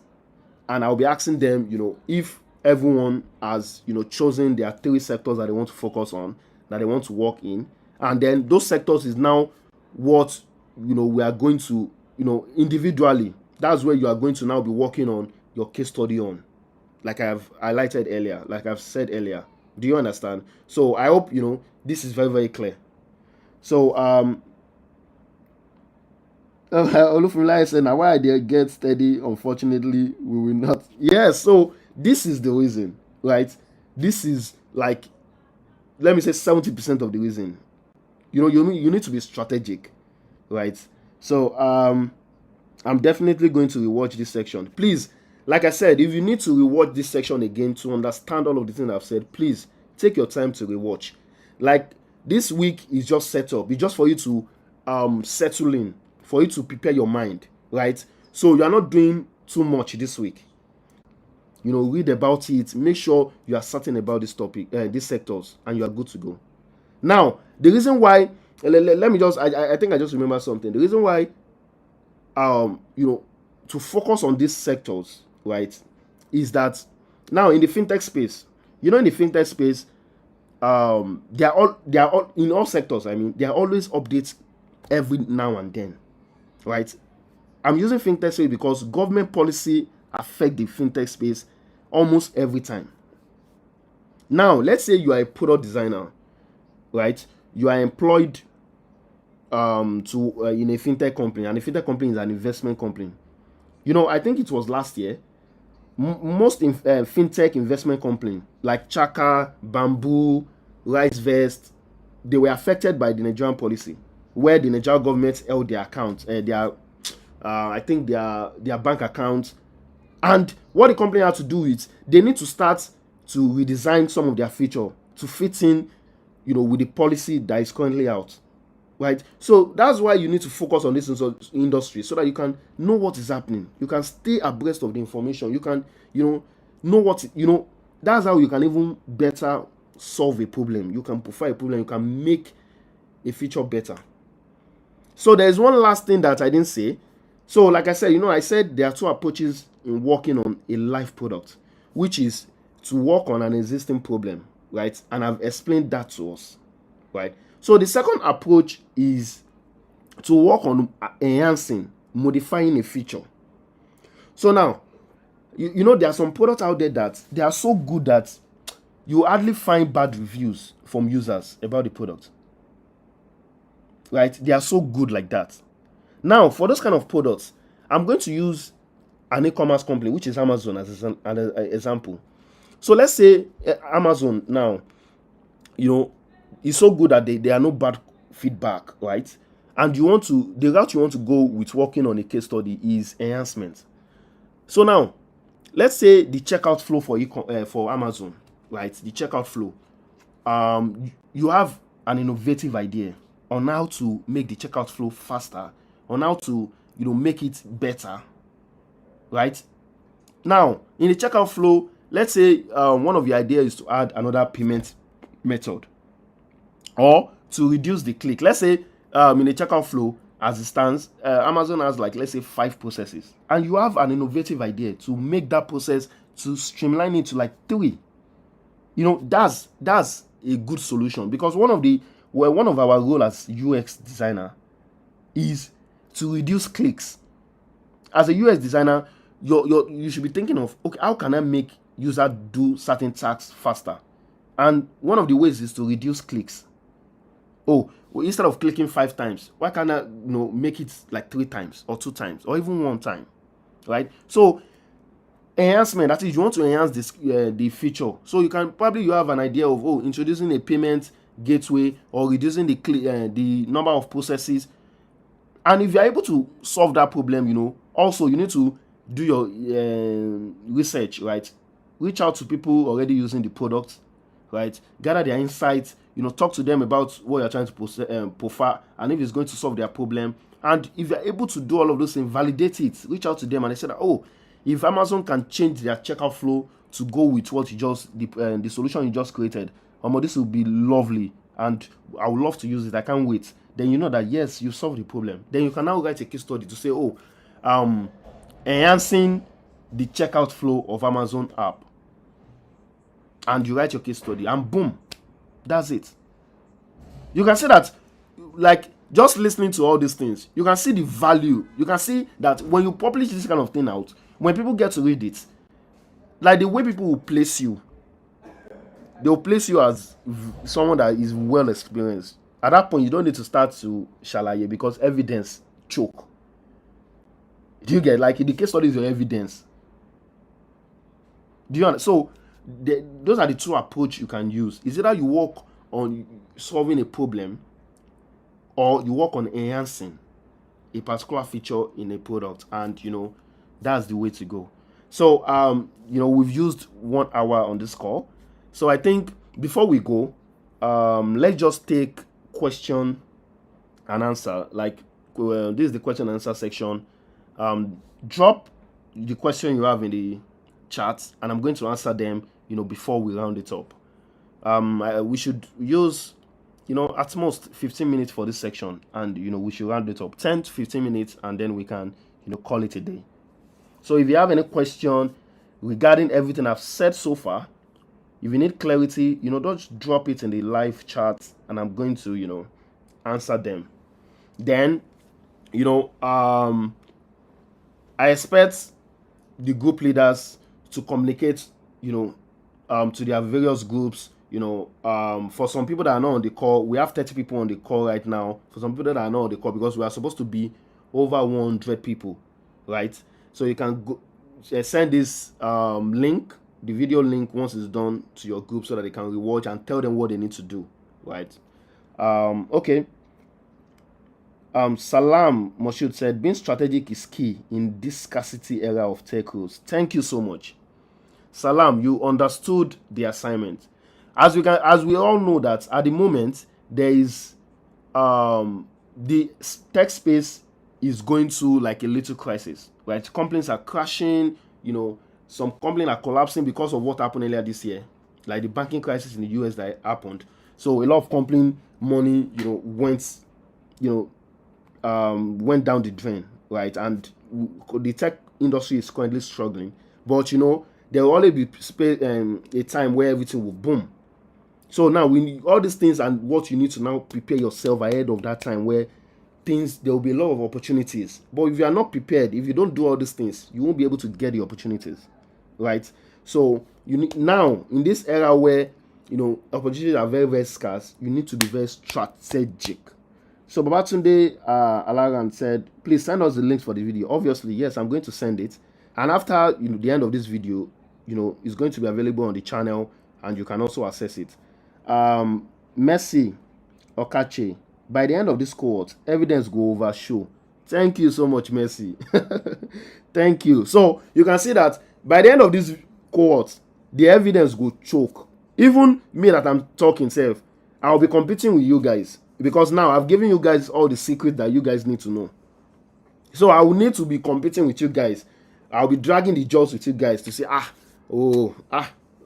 and I'll be asking them, if everyone has chosen their 3 sectors that they want to focus on, that they want to work in, and then those sectors is now what we are going to individually, that's where you are going to now be working on your case study on, like I have highlighted earlier, like I've said earlier. Do you understand? So I hope this is very, very clear. So Olufumila said, now why they get steady, unfortunately we will not. Yes, so this is the reason, right? This is, like, let me say 70% of the reason. You need to be strategic, right? So I'm definitely going to rewatch this section. Please, like I said, if you need to rewatch this section again to understand all of the things I've said, please take your time to rewatch. Like, this week is just set up. It's just for you to settle in, for you to prepare your mind, right? So you are not doing too much this week. Read about it. Make sure you are certain about this topic, these sectors, and you are good to go. Now, the reason why, let me just, I think I just remember something. The reason why, to focus on these sectors, right, is that now in the fintech space, in the fintech space, they are all in all sectors. I mean, there are always updates every now and then, right? I'm using fintech space because government policy affect the fintech space almost every time. Now, let's say you are a product designer, right? You are employed in a fintech company, and the fintech company is an investment company. I think it was last year, most fintech investment company like Chaka, Bamboo, RiceVest, they were affected by the Nigerian policy, where the Nigerian government held their accounts, I think their bank accounts. And what the company had to do is, they need to start to redesign some of their feature to fit in, with the policy that is currently out, right? So that's why you need to focus on this industry, so that you can know what is happening. You can stay abreast of the information. You can, know what, that's how you can even better solve a problem. You can profile a problem. You can make a feature better. So there's one last thing that I didn't say. So like I said, I said there are 2 approaches in working on a live product, which is to work on an existing problem, right? And I've explained that to us, right? So the second approach is to work on enhancing, modifying a feature. So now, there are some products out there that they are so good that you hardly find bad reviews from users about the product, right? They are so good like that. Now, for those kind of products, I'm going to use an e-commerce company, which is Amazon, as an example. So let's say Amazon now, is so good that there are no bad feedback, right? And the route you want to go with working on a case study is enhancement. So now, let's say the checkout flow for Amazon, right? The checkout flow. You have an innovative idea on how to make the checkout flow faster, on how to make it better, right? Now, in the checkout flow, let's say one of your ideas is to add another payment method, or to reduce the click. Let's say in the checkout flow, as it stands, Amazon has, like, let's say 5 processes, and you have an innovative idea to make that process, to streamline it to like 3. That's a good solution, because one of our role as UX designer is to reduce clicks. As a UX designer, you should be thinking of, okay, how can I make user do certain tasks faster? And one of the ways is to reduce clicks. Oh, well, instead of clicking 5 times, why can't I make it like 3 times or 2 times or even 1 time, right? So enhancement, that is, you want to enhance this the feature. So you have an idea of, introducing a payment gateway or reducing the number of processes. And if you're able to solve that problem, also you need to do your research, right? Reach out to people already using the product, right? Gather their insights, talk to them about what you're trying to profile and if it's going to solve their problem. And if you're able to do all of those things, validate it, reach out to them and they say that, if Amazon can change their checkout flow to go with what the solution you just created, this will be lovely and I would love to use it. I can't wait. Then you know that yes, you solved the problem. Then you can now write a case study to say, enhancing the checkout flow of Amazon app. And you write your case study and boom, that's it. You can see that, like, just listening to all these things, you can see the value. You can see that when you publish this kind of thing out, when people get to read it, like the way people will place you, they'll place you as someone that is well experienced. At that point, you don't need to start to shalaye because evidence choke. Do you get, like, the case study is your evidence? Do you understand? So those are the two approaches you can use. Is either you work on solving a problem or you work on enhancing a particular feature in a product, and that's the way to go. So we've used 1 hour on this call. So I think before we go, let's just take question and answer. Like, this is the question and answer section. Drop the question you have in the chat and I'm going to answer them before we round it up. We should use at most 15 minutes for this section, and we should round it up 10 to 15 minutes, and then we can call it a day. So if you have any question regarding everything I've said so far, if you need clarity, just drop it in the live chat and I'm going to answer them. Then I expect the group leaders to communicate to their various groups. For some people that are not on the call, we have 30 people on the call right now. For some people that are not on the call, because we are supposed to be over 100 people, right? So you can go send this link, the video link, once it's done, to your group so that they can rewatch and tell them what they need to do, right? Okay. Salam Moshud said, being strategic is key in this scarcity era of tech rules. Thank you so much. Salam, you understood the assignment. As we all know that at the moment there is the tech space is going through like a little crisis, right? Companies are crashing, some companies are collapsing because of what happened earlier this year, like the banking crisis in the US that happened. So a lot of company money, went down the drain, right? And the tech industry is currently struggling. But there will always be a time where everything will boom. So now we need all these things, and what you need to now prepare yourself ahead of that time where there will be a lot of opportunities. But if you are not prepared, if you don't do all these things, you won't be able to get the opportunities, right? So you need, now in this era where opportunities are very, very scarce, you need to be very strategic. So Babatunde Alaran said, please send us the links for the video. Obviously, yes, I'm going to send it. And after the end of this video, it's going to be available on the channel and you can also access it. Messi Okache, by the end of this cohort, evidence go over show. Thank you so much, Messi. Thank you. So you can see that by the end of this cohort, the evidence go choke. Even me that I'm talking self, I'll be competing with you guys, because now I've given you guys all the secrets that you guys need to know. So I will need to be competing with you guys. I'll be dragging the jobs with you guys to say,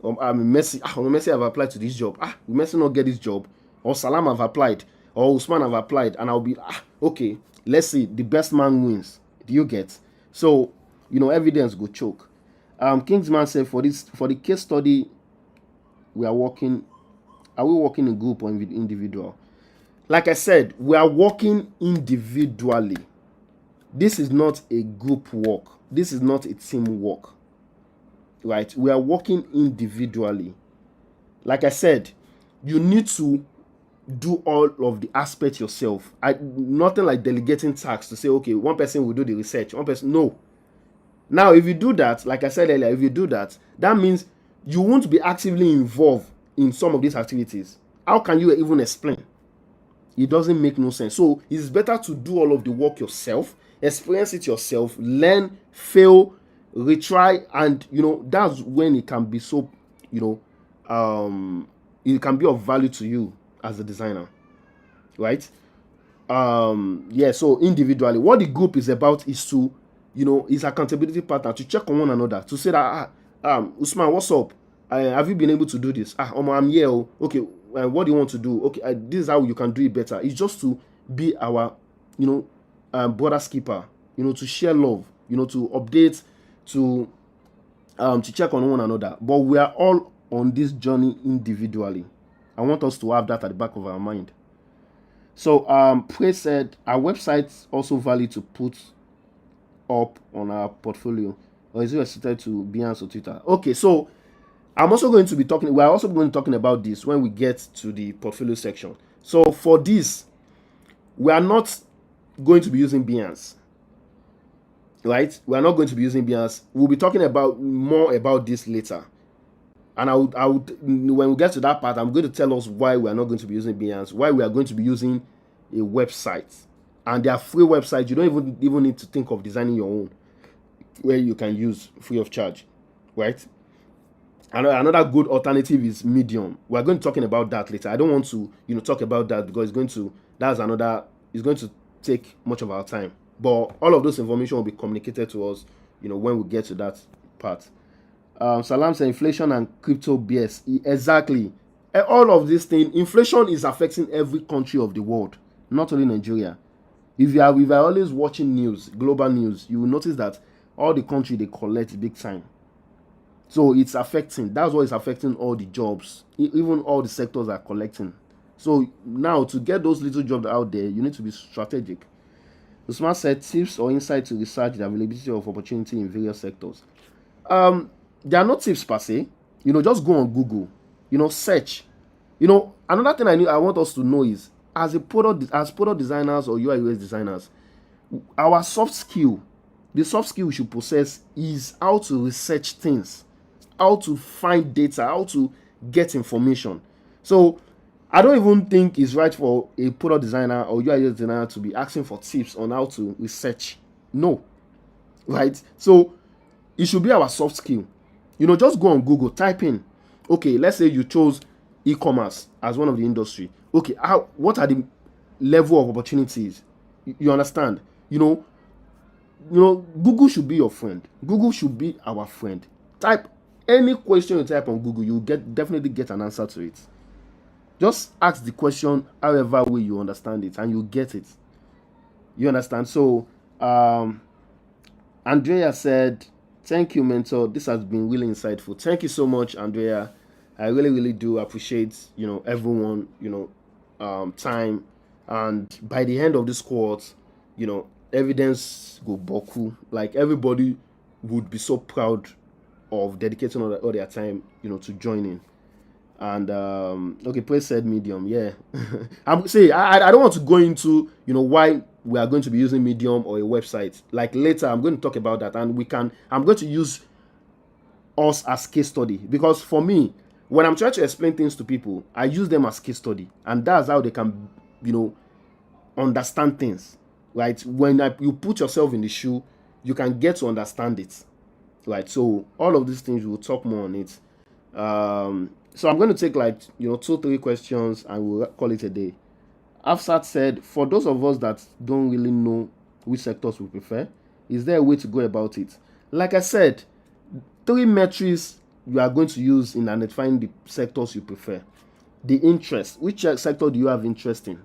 Messi have applied to this job. Will Messi not get this job? Or Salam have applied, or Usman have applied, and I'll be okay. Let's see, the best man wins. Do you get? So evidence go choke. Kingsman said, for the case study, we are working. Are we working in group or individual? Like I said, we are working individually. This is not a group work. this is not a teamwork, right? We are working individually. Like I said, you need to do all of the aspects yourself. Nothing like delegating tasks to say, okay, one person will do the research, one person. No. Now, if you do that, like I said earlier, if you do that, that means you won't be actively involved in some of these activities. How can you even explain? It doesn't make no sense. So it's better to do all of the work yourself, experience it yourself, learn, fail, retry, and that's when it can be so, it can be of value to you as a designer, right? Yeah. So individually, what the group is about is to, is accountability partner, to check on one another, to say that Usman, what's up? Have you been able to do this? I'm here. Okay, what do you want to do? Okay, this is how you can do it better. It's just to be our, brother's keeper. To share love. To update, to check on one another. But we are all on this journey individually. I want us to have that at the back of our mind. So Prey said our website's also valid to put up on our portfolio, or is it restricted to Behance or Twitter? Okay, so we're also going to be talking about this when we get to the portfolio section. So for this, we are not going to be using Behance, right? We are not going to be using Behance. We'll be talking about more about this later. And I would, when we get to that part, I'm going to tell us why we are not going to be using Behance, why we are going to be using a website. And they are free websites. You don't even need to think of designing your own, where you can use free of charge, right? Another good alternative is Medium. We're going to be talking about that later. I don't want to, talk about that because it's going to take much of our time. But all of those information will be communicated to us, when we get to that part. Salam said inflation and crypto BS. Exactly. All of these things, inflation is affecting every country of the world, not only Nigeria. If you are always watching news, global news, you will notice that all the country, they collect big time. So it's affecting. That's what is affecting all the jobs. Even all the sectors are collecting. So now to get those little jobs out there, you need to be strategic. Usman said tips or insight to research the availability of opportunity in various sectors. There are no tips per se. Just go on Google. Search. Another thing I want us to know is as product designers or UI UX designers, our soft skill, the soft skill we should possess is how to research things, how to find data, how to get information. So I don't even think it's right for a product designer or UI UX designer to be asking for tips on how to research. No, right? So it should be our soft skill. Just go on Google, type in, okay, let's say you chose e-commerce as one of the industry. Okay, what are the level of opportunities? You understand? Google should be your friend. Google should be our friend. Type any question you type on Google, you definitely get an answer to it. Just ask the question however way you understand it, and you get it. You understand? So, Andrea said, thank you, mentor. This has been really insightful. Thank you so much, Andrea. I really, really do appreciate, everyone, time. And by the end of this course, evidence go boku. Like everybody would be so proud of dedicating all their time, to join in. And okay, Praise said Medium. Yeah, I don't want to go into why we are going to be using Medium or a website. Like later, I'm going to talk about that, and I'm going to use us as case study, because for me, when I'm trying to explain things to people, I use them as case study, and that's how they can understand things, right? When you put yourself in the shoe, you can get to understand it, right? So all of these things, we'll talk more on it. So I'm going to take 2-3 questions and we'll call it a day. Afsat said, for those of us that don't really know which sectors we prefer, is there a way to go about it? Like I said, 3 metrics you are going to use in identifying the sectors you prefer. The interest. Which sector do you have interest in?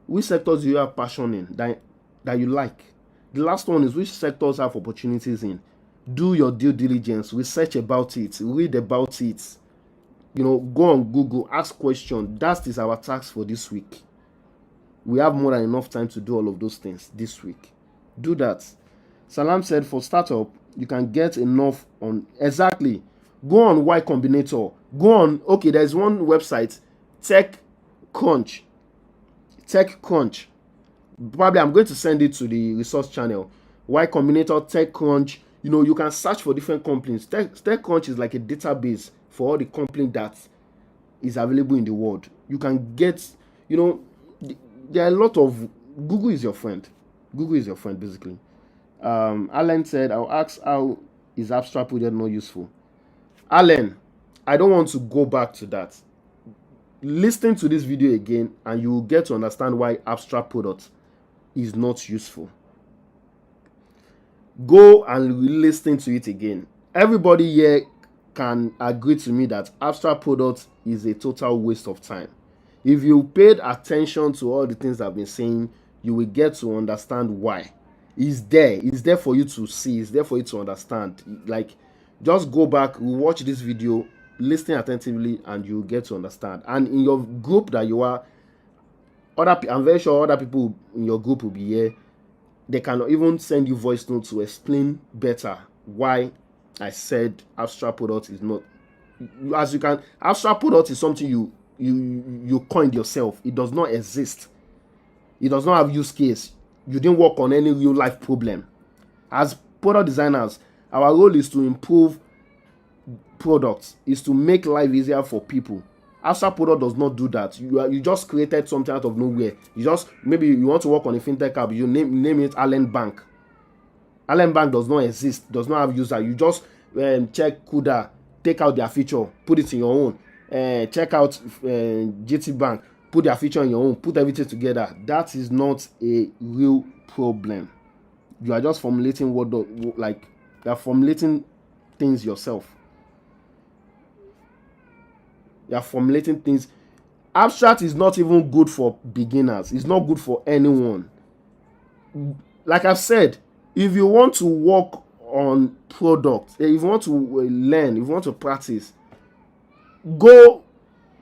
Which sectors do you have passion in that you like? The last one is which sectors have opportunities in. Do your due diligence, research about it, read about it. Go on Google, ask questions. That is our task for this week. We have more than enough time to do all of those things this week. Do that. Salam said, for startup, You can get enough on exactly. Go on Y Combinator. Go on. Okay, there's one website, TechCrunch. TechCrunch. Probably I'm going to send it to the resource channel. Y Combinator, TechCrunch. You know, you can search for different companies. TechCrunch is like a database for all the company that is available in the world. You can get, you know, there are a lot of. Google is your friend. Google is your friend, basically. Alan said, I'll ask how is abstract project not useful. Alan, I don't want to go back to that. Listen to this video again and you will get to understand why abstract product is not useful. Go and listen to it again. Everybody here can agree to me that abstract product is a total waste of time. If you paid attention to all the things I've been saying, you will get to understand why. It's there for you to see, it's there for you to understand. Like, just go back, watch this video, listen attentively, and you'll get to understand. And in your group that you are, I'm very sure other people in your group will be here. They can even send you voice notes to explain better why I said abstract product is not. As you can, abstract product is something you coined yourself. It does not exist. It does not have use case. You didn't work on any real life problem. As product designers, our role is to improve products, is to make life easier for people. Abstract product does not do that. You just created something out of nowhere. You just, maybe you want to work on a fintech app, you name it Allen Bank. Allen Bank does not exist, does not have user. You just check CUDA, take out their feature, put it in your own. Check out GT Bank, put their feature in your own, put everything together. That is not a real problem. You are just formulating you are formulating things yourself. You are formulating things. Abstract is not even good for beginners. It's not good for anyone. Like I've said, if you want to work on products, if you want to learn, if you want to practice, go.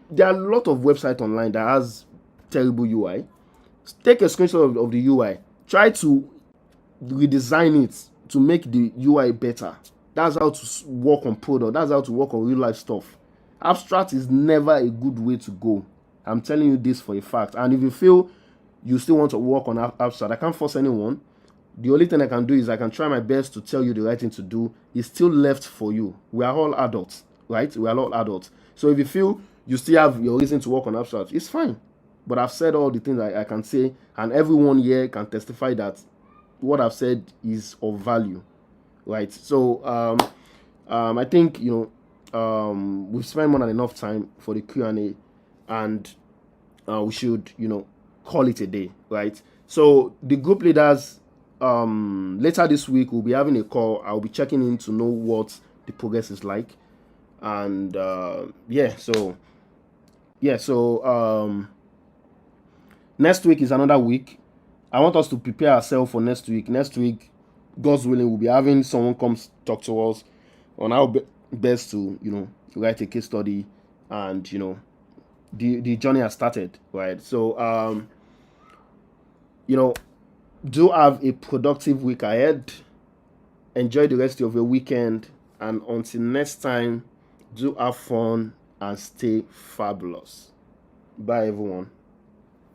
There are a lot of websites online that has terrible UI. Take a screenshot of the UI. Try to redesign it to make the UI better. That's how to work on product. That's how to work on real life stuff. Abstract is never a good way to go. I'm telling you this for a fact. And if you feel you still want to work on abstract, I can't force anyone. The only thing I can do is I can try my best to tell you the right thing to do. It's still left for you. We are all adults, right? We are all adults. So if you feel you still have your reason to work on abstract, it's fine. But I've said all the things I can say, and everyone here can testify that what I've said is of value, right? So I think we've spent more than enough time for the Q&A, and we should call it a day, right? So the group leaders, later this week we'll be having a call. I'll be checking in to know what the progress is like, and next week is another week. I want us to prepare ourselves for next week. Next week, God's willing, we'll be having someone come talk to us on how best to write a case study, and the journey has started, right? So do have a productive week ahead. Enjoy the rest of your weekend, and until next time, do have fun and stay fabulous. Bye everyone.